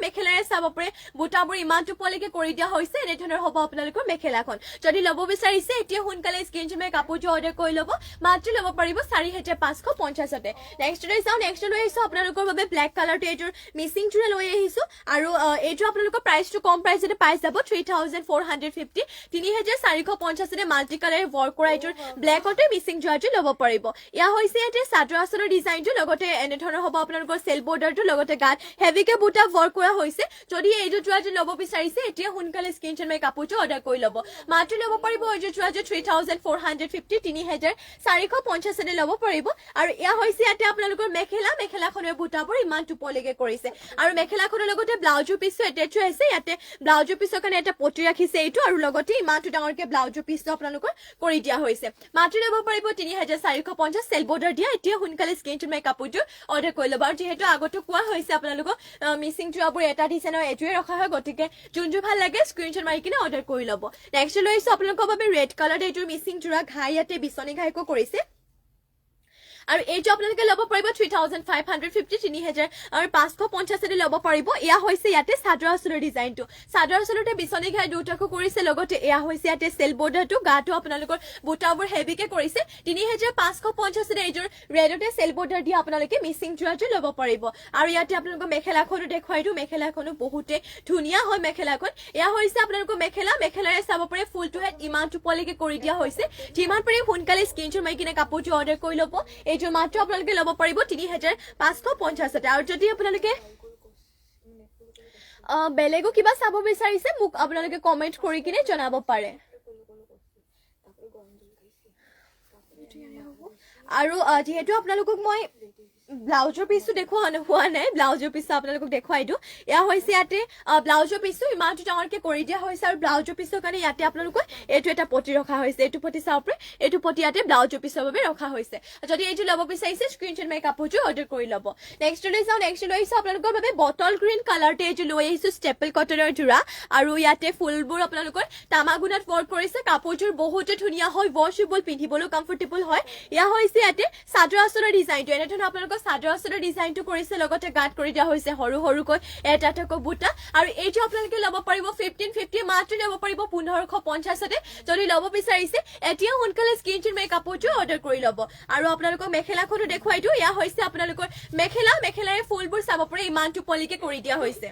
মেখেলাৰে চাব পাৰে বুটাবোৰ ইমানটো পলিকে কৰি দিয়া হৈছে এনে ধৰণৰ হ'ব আপোনালোকৰ মেখেলাখন যদি ল'ব বিচাৰিছে এতিয়া সোনকালে স্ক্ৰীনশ্বট মাৰি কাপোৰটো অৰ্ডাৰ কৰি ল'ব মাত্ৰ ল'ব পাৰিব 4550 তে নেক্সট লৈ আহিছো আপোনালোকৰ বাবে ব্লেক কালাৰটো এইটোৰ মিচিং যোৰা লৈ আহিছো আৰু এইটো আপোনালোকৰ প্ৰাইচটো কম প্ৰাইচতে পাই যাব 3450 3450 তে মাল্টি কালাৰ ৱৰ্ক কৰা এইটোৰ ব্লেকতে মিচিং যোৰাটো ল'ব পাৰিব ইয়া হৈছে ইয়াতে চাদৰ আচলৰ ডিজাইনটো লগতে এনে ধৰণৰ হ'ব আপোনালোকৰ চেল বৰ্ডাৰটো লগতে গাত হেভিকে বুটা ৱৰ্ক কৰা হৈছে যদি এইটো যোৰাটো ল'ব বিচাৰিছে এতিয়া সোনকালে স্ক্ৰীনশ্বট মাৰি কাপোৰটো অৰ্ডাৰ কৰি ল'ব মাত্ৰ ল'ব পাৰিব এইটো যোৰাটো 3450 3450 তে ল'ব পাৰিব আৰু ইয়া হৈছে ইয়াতে আপোনালোকৰ মেখেলাখনৰ বুটাবোৰ ইমান টোপলৈকে কৰিছে আৰু মেখেলাখনৰ লগতে ব্লাউজ পিচটো এটেচ হৈ আছে ইয়াতে ব্লাউজ পিচৰ কাৰণে এটা পটি ৰাখিছে এইটো আৰু লগতে ইমানটো ডাঙৰকে ব্লাউজ পিচটো আপোনালোকৰ কৰি দিয়া হৈছে মাত্ৰ ল'ব পাৰিব 3450 চেল বৰ্ডাৰ দিয়া এতিয়া সোনকালে স্ক্ৰীনশ্বট মাৰি কাপোৰটো অৰ্ডাৰ কৰি ল'ব আৰু যিহেতু আগতে কোৱা হৈছে আপোনালোকক মিচিং যোৰাবোৰ এটা ডিজাইনৰ এইটোৱে ৰখা হয় গতিকে যোনটো ভাল লাগে স্ক্ৰীনশ্বট মাৰি কিনে অৰ্ডাৰ কৰি ল'ব নেক্সট লৈ আহিছো আপোনালোকৰ বাবে ৰেড কালাৰ এইটোৰ মিচিং যোৰা ঘাই ইয়াতে বিচনী ঘাইকো কৰিছে আৰু এইটো আপোনালোকে ল'ব পাৰিব 3550 3550 ল'ব পাৰিব এয়া হৈছে ইয়াতে চাদৰ আচলৰ ডিজাইনটো চাদৰ আচলতে বিচনী ঘাই দুটাকো কৰিছে লগতে এয়া হৈছে ইয়াতে চেল বৰ্ডাৰটো গাটো আপোনালোকৰ বুটাবোৰ হেভিকে কৰিছে 3550 এইযোৰ ৰেডতে চেল বৰ্ডাৰ দি আপোনালোকে মিচিং যোৰাটো ল'ব পাৰিব আৰু ইয়াতে আপোনালোকৰ মেখেলাখনো দেখুৱাই দিওঁ মেখেলাখনো বহুতে ধুনীয়া হয় মেখেলাখন এয়া হৈছে আপোনালোকৰ মেখেলাৰে চাব পাৰে ফুলটো হেড ইমান টোপলিকে কৰি দিয়া হৈছে যিমান পাৰি সোনকালে স্ক্ৰীনশ্বট মাৰি কিনে কাপোৰটো অৰ্ডাৰ কৰি ল'ব এইটো মাত্ৰ আপোনালোকে ল'ব পাৰিব 3550 আৰু যদি আপোনালোকে বেলেগো কিবা চাব বিচাৰিছে মোক আপোনালোকে কমেন্ট কৰি কিনে জনাব পাৰে আৰু যেহেতু আপোনালোকক মই ব্লাউজৰ পিচটো দেখুওৱা হোৱা নাই ব্লাউজৰ পিচটো আপোনালোকক দেখুৱাই দিওঁ এয়া হৈছে ইয়াতে ব্লাউজৰ পিচটো ইমানটো ডাঙৰকে কৰি দিয়া হৈছে আৰু ব্লাউজৰ পিচৰ কাৰণে ইয়াতে আপোনালোকক এইটো এটা পটি ৰখা হৈছে এইটো পটি চাওক এইটো পটি ইয়াতে ব্লাউজৰ পিচৰ বাবে ৰখা হৈছে যদি এইটো ল'ব বিচাৰিছে স্ক্ৰীনশ্বট মাৰি কাপোৰটো অৰ্ডাৰ কৰি ল'ব নেক্সট লৈ যাওঁ নেক্সট লৈ আহিছোঁ আপোনালোকৰ বাবে বটল গ্ৰীণ কালাৰতে এইটো লৈ আহিছোঁ ষ্টেপল কটনৰ যোৰা আৰু ইয়াতে ফুলবোৰ আপোনালোকৰ তামাগুণাত ৱৰ্ক কৰিছে কাপোৰযোৰ বহুতে ধুনীয়া হয় ৱাশ্বেবল পিন্ধিবলৈ কমফৰ্টেবল হয় এয়া হৈছে ইয়াতে চাদৰ আঁচলৰ ডিজাইনটো এনেধৰণৰ আপোনালোকৰ চাদৰ আঁচলৰ ডিজাইনটো কৰিছে লগতে গাঁত কৰি দিয়া হৈছে সৰু সৰুকৈ এটা এটাকৈ বুটা আৰু এইটো আপোনালোকে ল'ব পাৰিব 1550 মাত্ৰ ল'ব পাৰিব 1550তে যদি ল'ব বিচাৰিছে এতিয়া সোনকালে স্ক্ৰীনশ্বট মাৰি কাপোৰটো অৰ্ডাৰ কৰি ল'ব আৰু আপোনালোকক মেখেলাখনো দেখুৱাই দিওঁ এয়া হৈছে আপোনালোকৰ মেখেলাৰে ফুলবোৰ চাব পাৰে ইমানটো পলিকে কৰি দিয়া হৈছে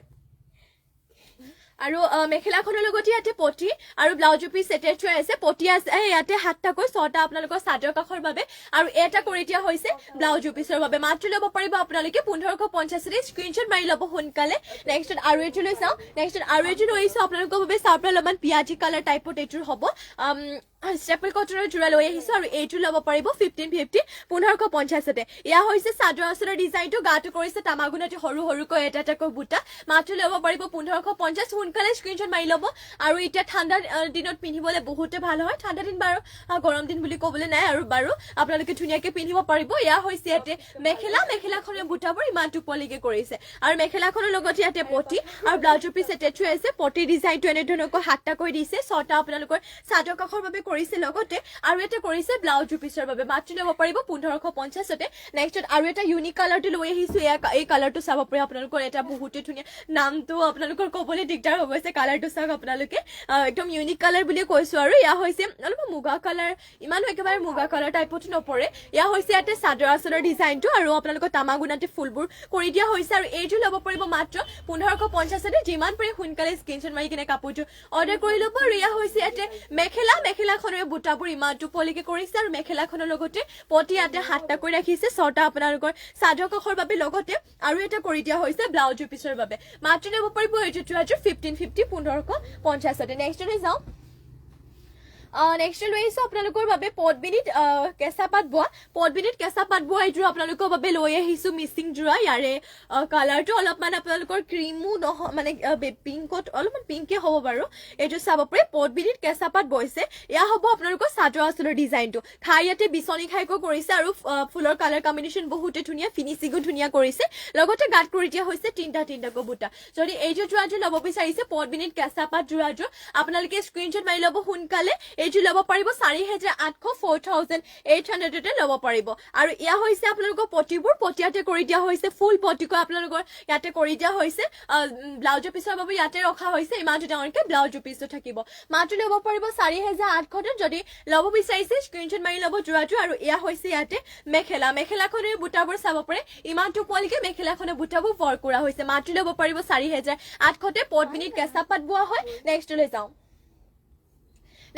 আৰু মেখেলাখনৰ লগতে ইয়াতে পটি আৰু ব্লাউজৰ পিচ এটেচ হৈ আছে পটি আছে ইয়াতে 7টাকৈ 6টা আপোনালোকৰ চাদৰ কাষৰ বাবে আৰু এটা কৰি দিয়া হৈছে ব্লাউজৰ পিচৰ বাবে মাত্ৰ ল'ব পাৰিব আপোনালোকে 1550 স্ক্ৰীনশ্বট মাৰি ল'ব সোনকালে নেক্সট আৰু এটো লৈ চাওঁ নেক্সট আৰু এটো লৈছো আপোনালোকৰ বাবে চাপৰা অলপমান পিয়াজি কালাৰ টাইপৰ এটোৰ হ'ব ষ্টেপল কটনৰ যোৰা লৈ আহিছো আৰু এইটো ল'ব পাৰিব 1550 1550তে এয়া হৈছে চাদৰ আঁচলৰ ডিজাইনটো গাটো কৰিছে তামাগুণতে সৰু সৰুকৈ এটা এটাকৈ বুটা মাত্ৰ ল'ব পাৰিব 1550 সোনকালে স্ক্ৰীনশ্বট মাৰি ল'ব আৰু এতিয়া ঠাণ্ডা দিনত পিন্ধিবলৈ বহুতে ভাল হয় ঠাণ্ডা দিন বাৰু গৰম দিন বুলি ক'বলৈ নাই আৰু বাৰু আপোনালোকে ধুনীয়াকৈ পিন্ধিব পাৰিব এয়া হৈছে ইয়াতে মেখেলাখনৰ বুটাবোৰ ইমানটো পলিকে কৰিছে আৰু মেখেলাখনৰ লগতে ইয়াতে পটি আৰু ব্লাউজৰ পিচ এটেচ হৈ আছে পটি ডিজাইনটো এনেধৰণকৈ 7টাকৈ দিছে 6টা আপোনালোকৰ চাদৰ কাষৰ বাবে কৰিছে লগতে আৰু এটা কৰিছে ব্লাউজৰ পিচৰ বাবে মাত্ৰ ল'ব পাৰিব 1550তে নেক্সট আৰু এটা ইউনিক কালাৰটো লৈ আহিছো এই কালাৰটো চাব পাৰে আপোনালোকৰ এটা বহুতে ধুনীয়া নামটো আপোনালোকৰ ক'বলৈ দিগদাৰ হৈ গৈছে কালাৰটো চাওক আপোনালোকে একদম ইউনিক কালাৰ বুলি কৈছো আৰু এয়া হৈছে অলপ মুগা কালাৰ ইমানো একেবাৰে মুগা কালাৰ টাইপত নপৰে এয়া হৈছে ইয়াতে চাদৰ আঁচলৰ ডিজাইনটো আৰু আপোনালোকৰ তামাগুণাতে ফুলবোৰ কৰি দিয়া হৈছে আৰু এইটো ল'ব পাৰিব মাত্ৰ 1550তে যিমান পাৰে সোনকালে স্ক্ৰীনশ্বট মাৰি কিনে কাপোৰটো অৰ্ডাৰ কৰি ল'ব আৰু এয়া হৈছে ইয়াতে মেখেলাখনৰ বুটাবোৰ ইমানটো পলিকে কৰিছে আৰু মেখেলাখনৰ লগতে পটি ইয়াতে 7টাকৈ ৰাখিছে 6টা আপোনালোকৰ চাদৰ কাষৰ বাবে লগতে আৰু এটা কৰি দিয়া হৈছে ব্লাউজৰ পিচৰ বাবে মাত্ৰ ল'ব পাৰিব এইটো 1550 1550তে নেক্সট লৈ যাওঁ নেক্সট লৈ আহিছো আপোনালোকৰ বাবে পদ্মিনীত কেঁচা পাত বোৱা এইটো আপোনালোকৰ বাবে লৈ আহিছো মিচিং যোৰা ইয়াৰে কালাৰটো অলপমান আপোনালোকৰ ক্ৰীমো নহয় মানে পিংকত অলপমান পিংকে হ'ব বাৰু এইটো চাব পাৰে পদ্মিনীত কেঁচা পাত বৈছে এয়া হ'ব আপোনালোকৰ চাদৰ আঁচলৰ ডিজাইনটো খাই ইয়াতে বিচনী খাইকৈ কৰিছে আৰু ফুলৰ কালাৰ কম্বিনেশ্যন বহুতে ধুনীয়া ফিনিচিঙো ধুনীয়া কৰিছে লগতে গাঁত কৰি দিয়া হৈছে তিনটাকৈ বুটা যদি এইটো যোৰাটো ল'ব বিচাৰিছে পদ্মিনীত কেঁচা পাত যোৰাযোৰ আপোনালোকে স্ক্ৰীনশ্বট মাৰি ল'ব সোনকালে এইটো ল'ব পাৰিব 4800 4800তে ল'ব পাৰিব আৰু এয়া হৈছে আপোনালোকৰ পটিবোৰ পটিয়াতে কৰি দিয়া হৈছে ফুল পটিকৈ আপোনালোকৰ ইয়াতে কৰি দিয়া হৈছে ব্লাউজৰ পিচৰ বাবে ইয়াতে ৰখা হৈছে ইমানটো ডাঙৰকে ব্লাউজৰ পিচটো থাকিব মাত্ৰ ল'ব পাৰিব 4800 যদি ল'ব বিচাৰিছে স্ক্ৰীনশ্বট মাৰি ল'ব যোৰাটো আৰু এয়া হৈছে ইয়াতে মেখেলাখনৰ বুটাবোৰ চাব পাৰে ইমানটো পলিকে মেখেলাখনৰ বুটাবোৰ ৱৰ্ক কৰা হৈছে মাত্ৰ ল'ব পাৰিব 4800তে পদ্মিনীত কেঁচা পাত বোৱা হয় নেক্সট লৈ যাওঁ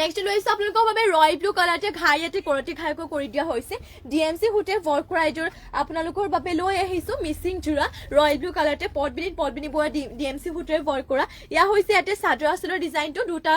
নেক্সট লৈ আহিছো আপোনালোকৰ বাবে ৰয়েল ব্লু কালাৰতে ঘাইয়াতে কৰতি ঘাইকৈ কৰি দিয়া হৈছে ডিএমচি হুটে ৱৰ্ক কৰা এইযোৰ আপোনালোকৰ বাবে লৈ আহিছো মিচিং যোৰা ৰয়েল ব্লু কালাৰতে পদ্মিনী বোৱা ডিএমচি হুটে ৱৰ্ক কৰা ইয়া হৈছে ইয়াতে চাদৰ আঁচলৰ ডিজাইনটো দুটা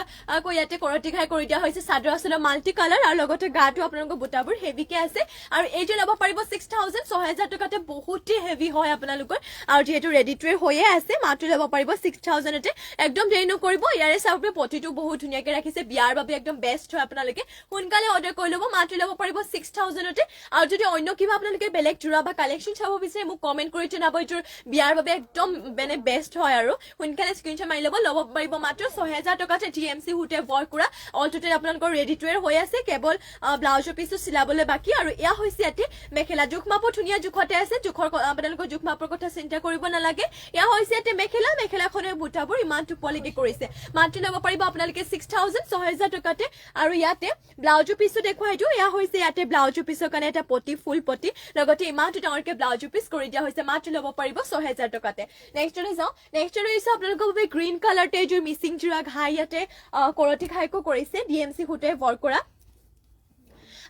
ইয়াতে কৰতি ঘাই কৰি দিয়া হৈছে চাদৰ আঁচলৰ মাল্টি কালাৰ আৰু লগতে গাটো আপোনালোকৰ বুটাবোৰ হেভিকে আছে আৰু এইযোৰ ল'ব পাৰিব 6000 টকাতে বহুতে হেভি হয় আপোনালোকৰ আৰু যেহেতু ৰেডি টু হৈয়ে আছে মাত্ৰ ল'ব পাৰিব 6000তে একদম দেৰি নকৰিব ইয়াৰে চাউপে পটিটো বহুত ধুনীয়াকে ৰাখিছে বিয়াৰ বাবে একদম বেষ্ট হয় আপোনালোকে সোনকালে অৰ্ডাৰ কৰি ল'ব মাত্ৰ ল'ব পাৰিব 6000তে আৰু যদি অন্য কিবা আপোনালোকে বেলেগ জোৰা বা কালেকশ্যন চাব বিচাৰে মোক কমেন্ট কৰি জনাব এইটোৰ বিয়াৰ বাবে একদম মানে বেষ্ট হয় আৰু সোনকালে স্ক্ৰীনশ্বট মাৰি ল'ব পাৰিব মাত্ৰ 6000 টকাতে ডিএমচি হুটে ৱৰ্ক কৰা অল টোটেল আপোনালোকৰ ৰেডি টু হৈ আছে কেৱল ব্লাউজৰ পিচটো চিলাবলৈ বাকি আৰু এয়া হৈছে ইয়াতে মেখেলা জোখ মাপো ধুনীয়া জোখতে আছে আপোনালোকৰ জোখ মাপৰ কথা চিন্তা কৰিব নালাগে এয়া হৈছে ইয়াতে মেখেলাখনৰ বুটাবোৰ ইমানটো পলিকে কৰিছে মাত্ৰ ল'ব পাৰিব আপোনালোকে 6000 টকাতে আৰু ইয়াতে ব্লাউজৰ পিচটো দেখুৱাই দিও এয়া হৈছে ইয়াতে ব্লাউজৰ পিচৰ কাৰণে এটা পটি ফুল পটি লগতে ইমানটো ডাঙৰকে ব্লাউজৰ পিচ কৰি দিয়া হৈছে মাত্ৰ ল'ব পাৰিব 6000 টকাতে নেক্সট লৈ যাওঁ নেক্সট লৈ আহিছো আপোনালোকৰ বাবে গ্ৰীণ কালাৰতে এইযোৰ মিচিং যোৰা ঘাই ইয়াতে কৰতি ঘাইকো কৰিছে ডিএমচি হুটে ৱৰ্ক কৰা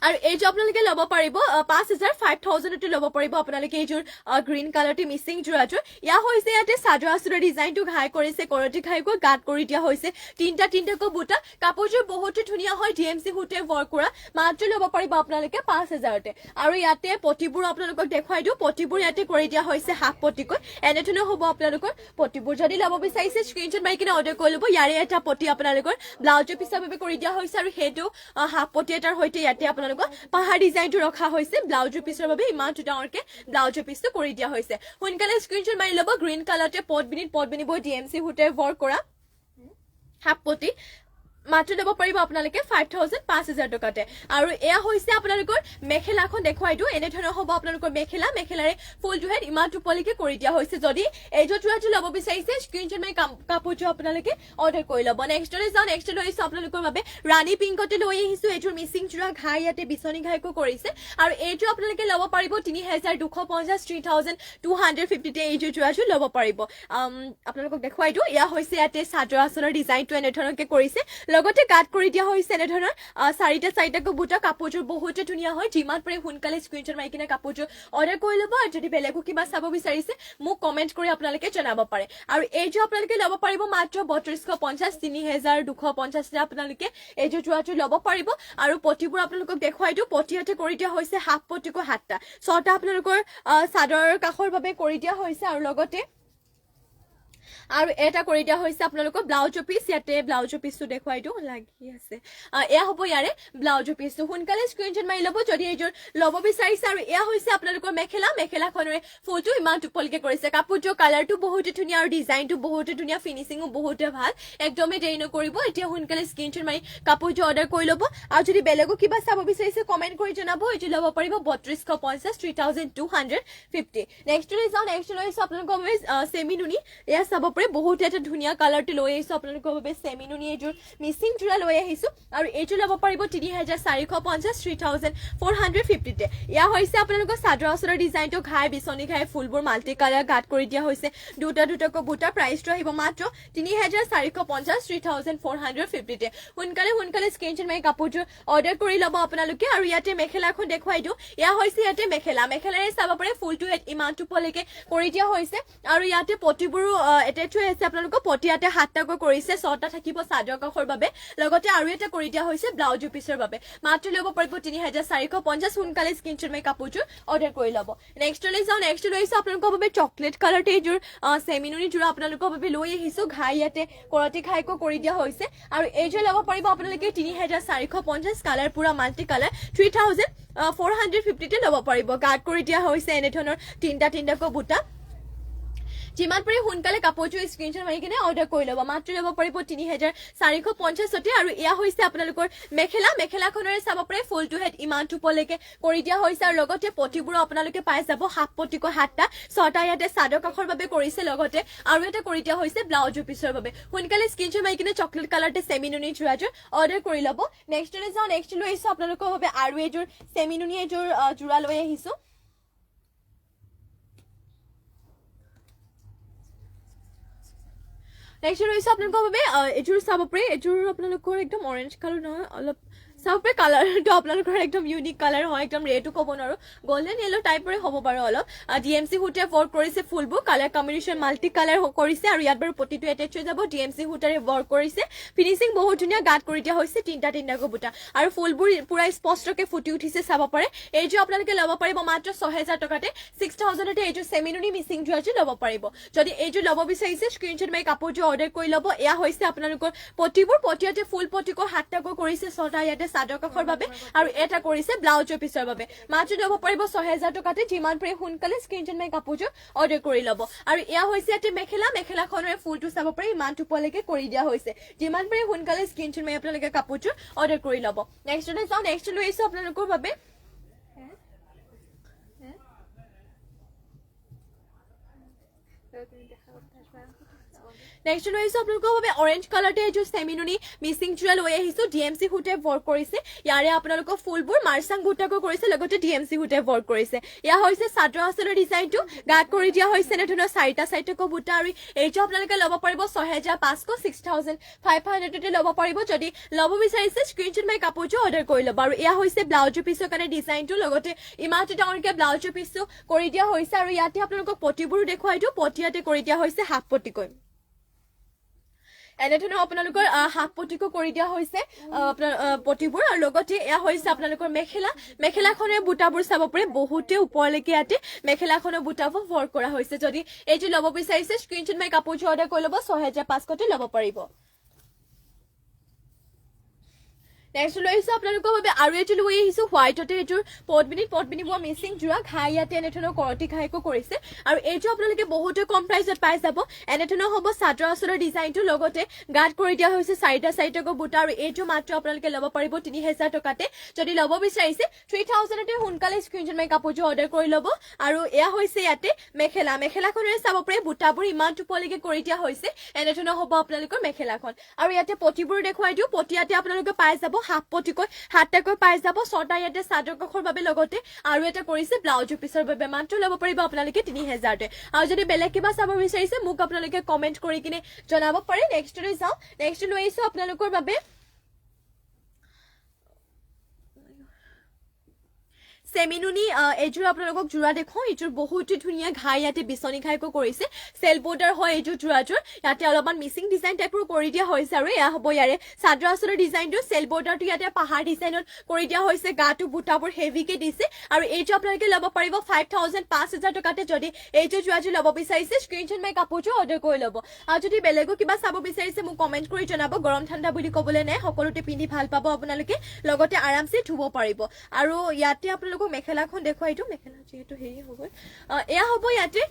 আৰু এই যে আপোনালোকে ল'ব পাৰিব 5000 5000 ল'ব পাৰিব আপোনালোকে এইযোৰ গ্ৰীণ কালাৰটি মিচিং যোৰাযোৰ ইয়া হৈছে ইয়াতে চাদৰ আচলৰ ডিজাইনটো ঘাই কৰিছে কৰটি ঘাইকৈ গাত কৰি দিয়া হৈছে তিনটাকৈ বুটা কাপোৰযোৰ বহুত ধুনীয়া হয় ডিএমচি হুটে ৱৰ্ক কৰা মাত্ৰ ল'ব পাৰিব আপোনালোকে 5000তে আৰু ইয়াতে পটিবোৰ আপোনালোকক দেখুৱাই দিওঁ পটিবোৰ ইয়াতে কৰি দিয়া হৈছে হাফ পটিকৈ এনেধৰণৰ হ'ব আপোনালোকৰ পটিবোৰ যদি ল'ব বিচাৰিছে স্ক্ৰীনশ্বট মাৰি কিনে অৰ্ডাৰ কৰি ল'ব ইয়াৰে এটা পটি আপোনালোকৰ ব্লাউজৰ পিছৰ বাবে কৰি দিয়া হৈছে আৰু সেইটো হাফ পটি এটাৰ সৈতে ইয়াতে আপোনালোকক পাহাৰ ডিজাইনটো ৰখা হৈছে ব্লাউজৰ পিছৰ বাবে ইমানটো ডাঙৰকে ব্লাউজৰ পিছটো কৰি দিয়া হৈছে সোনকালে স্ক্ৰীনশ্বট মাৰি ল'ব গ্ৰীণ কালাৰতে পট বিনিব ডিএমচি হুটে ৱৰ্ক কৰা হাফ পটি মাত্ৰ ল'ব পাৰিব আপোনালোকে 5000 5000 টকাতে আৰু এয়া হৈছে আপোনালোকৰ মেখেলাখন দেখুৱাই দিওঁ এনেধৰণৰ হ'ব আপোনালোকৰ মেখেলাৰে ফুলটো হেড ইমানটো পলিকে কৰি দিয়া হৈছে যদি এইযোৰ যোৰাটো ল'ব বিচাৰিছে স্ক্ৰীনশ্বট মাৰি কাপোৰটো আপোনালোকে অৰ্ডাৰ কৰি ল'ব নেক্সটলৈ যাওঁ নেক্সট লৈ আহিছোঁ আপোনালোকৰ বাবে ৰাণী পিংকতে লৈ আহিছোঁ এইযোৰ মিচিং যোৰা ঘাই ইয়াতে বিচনী ঘাইকো কৰিছে আৰু এইযোৰ আপোনালোকে ল'ব পাৰিব 3250 3250তে এইযোৰ যোৰাটো ল'ব পাৰিব আপোনালোকক দেখুৱাই দিওঁ এয়া হৈছে ইয়াতে চাদৰ আচলৰ ডিজাইনটো এনেধৰণকে কৰিছে লগতে কাট কৰি দিয়া হৈছে এনেধৰণৰ চাৰিটাকৈ বুটা কাপোৰযোৰ বহুতে ধুনীয়া হয় যিমান পাৰে সোনকালে স্ক্ৰীনশ্বট মাৰি কিনে কাপোৰযোৰ অৰ্ডাৰ কৰি ল'ব আৰু যদি বেলেগো কিবা চাব বিচাৰিছে মোক কমেণ্ট কৰি আপোনালোকে জনাব পাৰে আৰু এইযোৰ আপোনালোকে ল'ব পাৰিব মাত্ৰ 3250 3250 আপোনালোকে এইযোৰ যোৰাটো ল'ব পাৰিব আৰু পটিবোৰ আপোনালোকক দেখুৱাই দিওঁ পটিয়াতে কৰি দিয়া হৈছে হাফ পটিকো 7টা 6টা আপোনালোকৰ চাদৰ কাষৰ বাবে কৰি দিয়া হৈছে আৰু লগতে আৰু এটা কৰি দিয়া হৈছে আপোনালোকৰ ব্লাউজৰ পিচ ইয়াতে ব্লাউজৰ পিচটো দেখুৱাই দিওঁ লাগি আছে এয়া হ'ব ইয়াৰে ব্লাউজৰ পিচটো সোনকালে স্ক্ৰীনশ্বট মাৰি ল'ব যদি এইযোৰ ল'ব বিচাৰিছে আৰু এয়া হৈছে আপোনালোকৰ মেখেলাখনৰে ফুলটো ইমান টুপলকে কৰিছে কাপোৰযোৰ কালাৰটো বহুতে ধুনীয়া আৰু ডিজাইনটো বহুতে ধুনীয়া ফিনিচিঙো বহুতে ভাল একদমেই দেৰি নকৰিব এতিয়া সোনকালে স্ক্ৰীনশ্বট মাৰি কাপোৰযোৰ অৰ্ডাৰ কৰি ল'ব আৰু যদি বেলেগো কিবা চাব বিচাৰিছে কমেণ্ট কৰি জনাব এইটো ল'ব পাৰিব 3250 3250 নেক্সটলৈ যাওঁ নেক্সটলৈ আহিছোঁ আপোনালোকৰ বাবে চেমি নুনি এয়া চাব পাৰে বহুত এটা ধুনীয়া কালাৰটো লৈ আহিছোঁ আপোনালোকৰ বাবে চেমি নুনি এইযোৰ মিচিং যোৰা লৈ আহিছোঁ আৰু এইযোৰ ল'ব পাৰিব 3450 3450তে এয়া হৈছে আপোনালোকৰ চাদৰ আচলৰ ডিজাইনটো ঘাই বিচনী ঘাই ফুলবোৰ মাল্টি কালাৰ গাত কৰি দিয়া হৈছে দুটাকৈ বুটাৰ প্ৰাইচটো আহিব মাত্ৰ 3450 3450তে সোনকালে স্ক্ৰীনশ্বট মাৰি কাপোৰযোৰ অৰ্ডাৰ কৰি ল'ব আপোনালোকে আৰু ইয়াতে মেখেলাখন দেখুৱাই দিওঁ এয়া হৈছে ইয়াতে মেখেলাৰে চাব পাৰে ফুলটো ইমানটো পলৈকে কৰি দিয়া হৈছে আৰু ইয়াতে পটিবোৰো এটেচ হৈ আছে আপোনালোকৰ পটিয়াতে 7টাকৈ কৰিছে 6টা থাকিব চাদৰ কাষৰ বাবে লগতে আৰু এটা কৰি দিয়া হৈছে ব্লাউজৰ পিছৰ বাবে মাত্ৰ ল'ব পাৰিব 3450 সোনকালে স্ক্ৰীনশ্বট মাৰি কাপোৰযোৰ অৰ্ডাৰ কৰি ল'ব নেক্সটলৈ যাওঁ নেক্সট লৈ আহিছোঁ আপোনালোকৰ বাবে চকলেট কালাৰতে এইযোৰ চেমিনুনি যোৰা আপোনালোকৰ বাবে লৈ আহিছোঁ ঘাই ইয়াতে কৰতি ঘাইকো কৰি দিয়া হৈছে আৰু এইযোৰ ল'ব পাৰিব আপোনালোকে 3450 কালাৰ পুৰা মাল্টি কালাৰ 3450তে ল'ব পাৰিব গাত কৰি দিয়া হৈছে এনেধৰণৰ তিনটাকৈ বুটা যিমান পাৰে সোনকালে কাপোৰযোৰ স্ক্ৰীনশ্বট মাৰি কিনে অৰ্ডাৰ কৰি ল'ব মাত্ৰ ল'ব পাৰিব 3450তে আৰু এয়া হৈছে আপোনালোকৰ মেখেলাখনৰে চাব পাৰে ফুলটো হেড ইমানটো পলৈকে কৰি দিয়া হৈছে আৰু লগতে পটিবোৰো আপোনালোকে পাই যাব হাফ পটিকো 7টা 6টা ইয়াতে চাদৰ কাষৰ বাবে কৰিছে লগতে আৰু এটা কৰি দিয়া হৈছে ব্লাউজৰ পিছৰ বাবে সোনকালে স্ক্ৰীনশ্বট মাৰি কিনে চকলেট কালাৰতে চেমিনুনি যোৰাযোৰ অৰ্ডাৰ কৰি ল'ব নেক্সটলৈ যাওঁ নেক্সট লৈ আহিছোঁ আপোনালোকৰ বাবে আৰু এইযোৰ চেমিনুনি এইযোৰ যোৰা লৈ আহিছোঁ নেক্সট ৰৈছে আপোনালোকৰ বাবে এইযোৰ চাব পাৰে এইযোৰ আপোনালোকৰ একদম অৰেঞ্জ কালাৰ নহয় অলপ চাব পাৰে কালাৰটো আপোনালোকৰ একদম ইউনিক কালাৰ হয় একদম ৰেডো ক'ব নোৱাৰো গোল্ডেন য়েলো টাইপৰে হ'ব বাৰু অলপ ডিএমচি হুটে ৱৰ্ক কৰিছে ফুলবোৰ কালাৰ কম্বিনেশ্যন মাল্টি কালাৰ কৰিছে আৰু ইয়াত বাৰু পটিটো এটেচ হৈ যাব ডিএমচি হুটাৰে ৱৰ্ক কৰিছে ফিনিচিং বহুত ধুনীয়া গাত কৰি দিয়া হৈছে তিনটাকৈ বুটা আৰু ফুলবোৰ পুৰা স্পষ্টকৈ ফুটি উঠিছে চাব পাৰে এইযোৰ আপোনালোকে ল'ব পাৰিব মাত্ৰ 6000 টকাতে 6000তে এইযোৰ চেমিনুনি মিচিং যোৰাযোৰ ল'ব পাৰিব যদি এইযোৰ ল'ব বিচাৰিছে স্ক্ৰীনশ্বট মাৰি কাপোৰযোৰ অৰ্ডাৰ কৰি ল'ব এয়া হৈছে আপোনালোকৰ পটিবোৰ পটিয়াতে ফুল পটিকো 7টাকৈ কৰিছে 6টা ইয়াতে চাদৰ কাষৰ বাবে আৰু এটা কৰিছে ব্লাউজৰ পিছৰ বাবে মাত্ৰ ল'ব পাৰিব 6000 টকাতে যিমান পাৰে সোনকালে স্ক্ৰীনশ্বট মাৰি কাপোৰযোৰ অৰ্ডাৰ কৰি ল'ব আৰু এয়া হৈছে ইয়াতে মেখেলাখনৰে ফুলটো চাব পাৰে ইমান টুপলৈকে কৰি দিয়া হৈছে যিমান পাৰে সোনকালে স্ক্ৰীনশ্বট মাৰি আপোনালোকে কাপোৰযোৰ অৰ্ডাৰ কৰি ল'ব নেক্সটলৈ যাওঁ নেক্সট লৈ আহিছোঁ আপোনালোকৰ বাবে নেক্সট লৈ আহিছো আপোনালোকৰ বাবে অৰেঞ্জ কালাৰতে এইযোৰ চেমিনুনি মিচিং জুৱেল লৈ আহিছো ডিএমচি সূতে ৱৰ্ক কৰিছে ইয়াৰে আপোনালোকৰ ফুলবোৰ মাৰ্চাং বুটাকৈ কৰিছে লগতে ডিএমচি সূতে ৱৰ্ক কৰিছে ইয়া হৈছে চাদৰ আঁচলৰ ডিজাইনটো গাত কৰি দিয়া হৈছে এনেধৰণৰ চাৰিটাকৈ বুটা আৰু এইটো আপোনালোকে ল'ব পাৰিব 6500 6500 ল'ব পাৰিব যদি ল'ব বিচাৰিছে স্ক্ৰীনশ্বট মাৰি কাপোৰটো অৰ্ডাৰ কৰি ল'ব আৰু এয়া হৈছে ব্লাউজৰ পিছৰ কাৰণে ডিজাইনটো লগতে ইমানটো ডাঙৰকে ব্লাউজৰ পিছটো কৰি দিয়া হৈছে আৰু ইয়াতে আপোনালোকক পটিবোৰো দেখুৱাই দিওঁ পটিয়াতে কৰি দিয়া হৈছে হাফ পটিকৈ এনেধৰণৰ আপোনালোকৰ হাফ পটিকো কৰি দিয়া হৈছে পটিবোৰ আৰু লগতে এয়া হৈছে আপোনালোকৰ মেখেলাখনৰ বুটাবোৰ চাব পাৰে বহুতে ওপৰলৈকে ইয়াতে মেখেলাখনৰ বুটাবোৰ ৱৰ্ক কৰা হৈছে যদি এইটো ল'ব বিচাৰিছে স্ক্ৰীনশ্বট মাৰি কাপোৰটো অৰ্ডাৰ কৰি ল'ব 6500 ল'ব পাৰিব নেক্সট লৈ আহিছো আপোনালোকৰ বাবে আৰু এইটো লৈ আহিছো হোৱাইটতে এইটোৰ পটবিনি বোৱা মিচিং জোৰা ঘাই ইয়াতে এনেধৰণৰ কৰতি ঘাইকো কৰিছে আৰু এইটো আপোনালোকে বহুতে কম প্ৰাইচত পাই যাব এনেধৰণৰ হ'ব চাদৰ আঁচলৰ ডিজাইনটো লগতে গাত কৰি দিয়া হৈছে চাৰিটাকৈ বুটা আৰু এইটো মাত্ৰ আপোনালোকে ল'ব পাৰিব 3000 টকাতে যদি ল'ব বিচাৰিছে 3000তে সোনকালে স্ক্ৰীনশ্বট মাৰি কাপোৰটো অৰ্ডাৰ কৰি ল'ব আৰু এয়া হৈছে ইয়াতে মেখেলাখনেৰে চাব পাৰে বুটাবোৰ ইমান টোপলৈকে কৰি দিয়া হৈছে এনেধৰণৰ হ'ব আপোনালোকৰ মেখেলাখন আৰু ইয়াতে পটিবোৰ দেখুৱাই দিওঁ পটিয়াতে আপোনালোকে পাই যাব হাফ পটিকৈ হাতটাকৈ পাই যাব ছটা ইয়াতে চাদৰ কাষৰ বাবে লগতে আৰু এটা কৰিছে ব্লাউজৰ পিছৰ বাবে মাত্ৰ ল'ব পাৰিব আপোনালোকে 3000তে আৰু যদি বেলেগ কিবা চাব বিচাৰিছে মোক আপোনালোকে কমেন্ট কৰি কিনে জনাব পাৰে নেক্সটলৈ যাওঁ নেক্সট লৈ আহিছো আপোনালোকৰ বাবে চেমিনুনি এইযোৰ আপোনালোকক জোৰা দেখুৱাওঁ এইযোৰ বহুতে ধুনীয়া ঘাই ইয়াতে বিচনী ঘাইকো কৰিছে চেল বৰ্ডাৰ হয় এইযোৰ জোৰাযোৰ ইয়াতে অলপমান মিচিং ডিজাইন টাইপৰ কৰি দিয়া হৈছে আৰু এয়া হ'ব ইয়াৰে চাদৰ আঁচলৰ ডিজাইনটো চেল বৰ্ডাৰটো ইয়াতে পাহাৰ ডিজাইনত কৰি দিয়া হৈছে গাটো বুটাবোৰ হেভিকে দিছে আৰু এইযোৰ আপোনালোকে ল'ব পাৰিব 5000 টকাতে যদি এইযোৰ জোৰাযোৰ ল'ব বিচাৰিছে স্ক্ৰীনশ্বট মাৰি কাপোৰযোৰ অৰ্ডাৰ কৰি ল'ব আৰু যদি বেলেগো কিবা চাব বিচাৰিছে মোক কমেন্ট কৰি জনাব গৰম ঠাণ্ডা বুলি ক'বলৈ নাই সকলোতে পিন্ধি ভাল পাব আপোনালোকে লগতে আৰামছে ধুব পাৰিব আৰু ইয়াতে আপোনালোক মেখেলাখন দেখুৱাই দিওঁ মেখেলা যেহেতু হেৰি হ'ব এয়া হ'ব ইয়াতে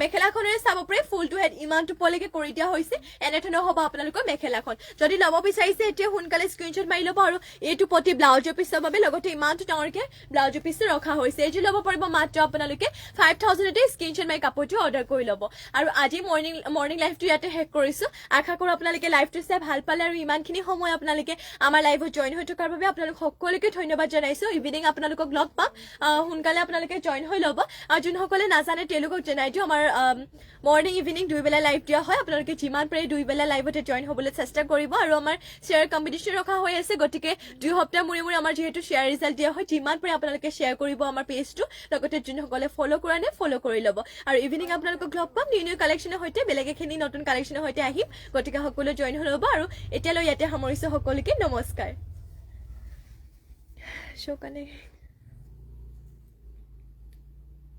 মেখেলাখনেৰে চাব পাৰে ফুলটো হেড ইমানটো পলৈকে কৰি দিয়া হৈছে এনেধৰণৰ হ'ব আপোনালোকৰ মেখেলাখন যদি ল'ব বিচাৰিছে এতিয়া সোনকালে স্ক্ৰীনশ্বট মাৰি ল'ব আৰু এইটো পটি ব্লাউজৰ পিছৰ বাবে লগতে ইমানটো ডাঙৰকে ব্লাউজৰ পিছটো ৰখা হৈছে এইযোৰ ল'ব পাৰিব মাত্ৰ আপোনালোকে 5000তে স্ক্ৰীনশ্বট মাৰি কাপোৰটো অৰ্ডাৰ কৰি ল'ব আৰু আজি মৰ্ণিং লাইভটো ইয়াতে শেষ কৰিছো আশা কৰোঁ আপোনালোকে লাইভটো চাই ভাল পালে আৰু ইমানখিনি সময় আপোনালোকে আমাৰ লাইভত জইন হৈ থকাৰ বাবে আপোনালোক সকলোকে ধন্যবাদ জনাইছো ইভিনিং আপোনালোকক লগ পাম সোনকালে আপোনালোকে জইন হৈ ল'ব আৰু যোনসকলে নাজানে তেওঁলোকক জনাই দিওঁ আমাৰ মৰ্ণিং ইভিনিং দুইবেলা লাইভ দিয়া হয় আপোনালোকে যিমান পাৰে দুইবেলা লাইভতে জইন হ'বলৈ চেষ্টা কৰিব আৰু আমাৰ শ্বেয়াৰ কম্পিটিশ্যন ৰখা হৈ আছে গতিকে 2 সপ্তাহ মূৰে আমাৰ যিহেতু শ্বেয়াৰ ৰিজাল্ট দিয়া হয় যিমান পাৰে আপোনালোকে শ্বেয়াৰ কৰিব আমাৰ পেজটো লগতে যোনসকলে ফ'ল' কৰা নাই ফ'ল' কৰি ল'ব আৰু ইভিনিং আপোনালোকক লগ পাম নিউ কালেকশ্যনৰ সৈতে বেলেগ এখিনি নতুন কালেকশ্যনৰ সৈতে আহিম গতিকে সকলো জইন হৈ ল'ব আৰু এতিয়ালৈ ইয়াতে সামৰিছোঁ সকলোকে নমস্কাৰ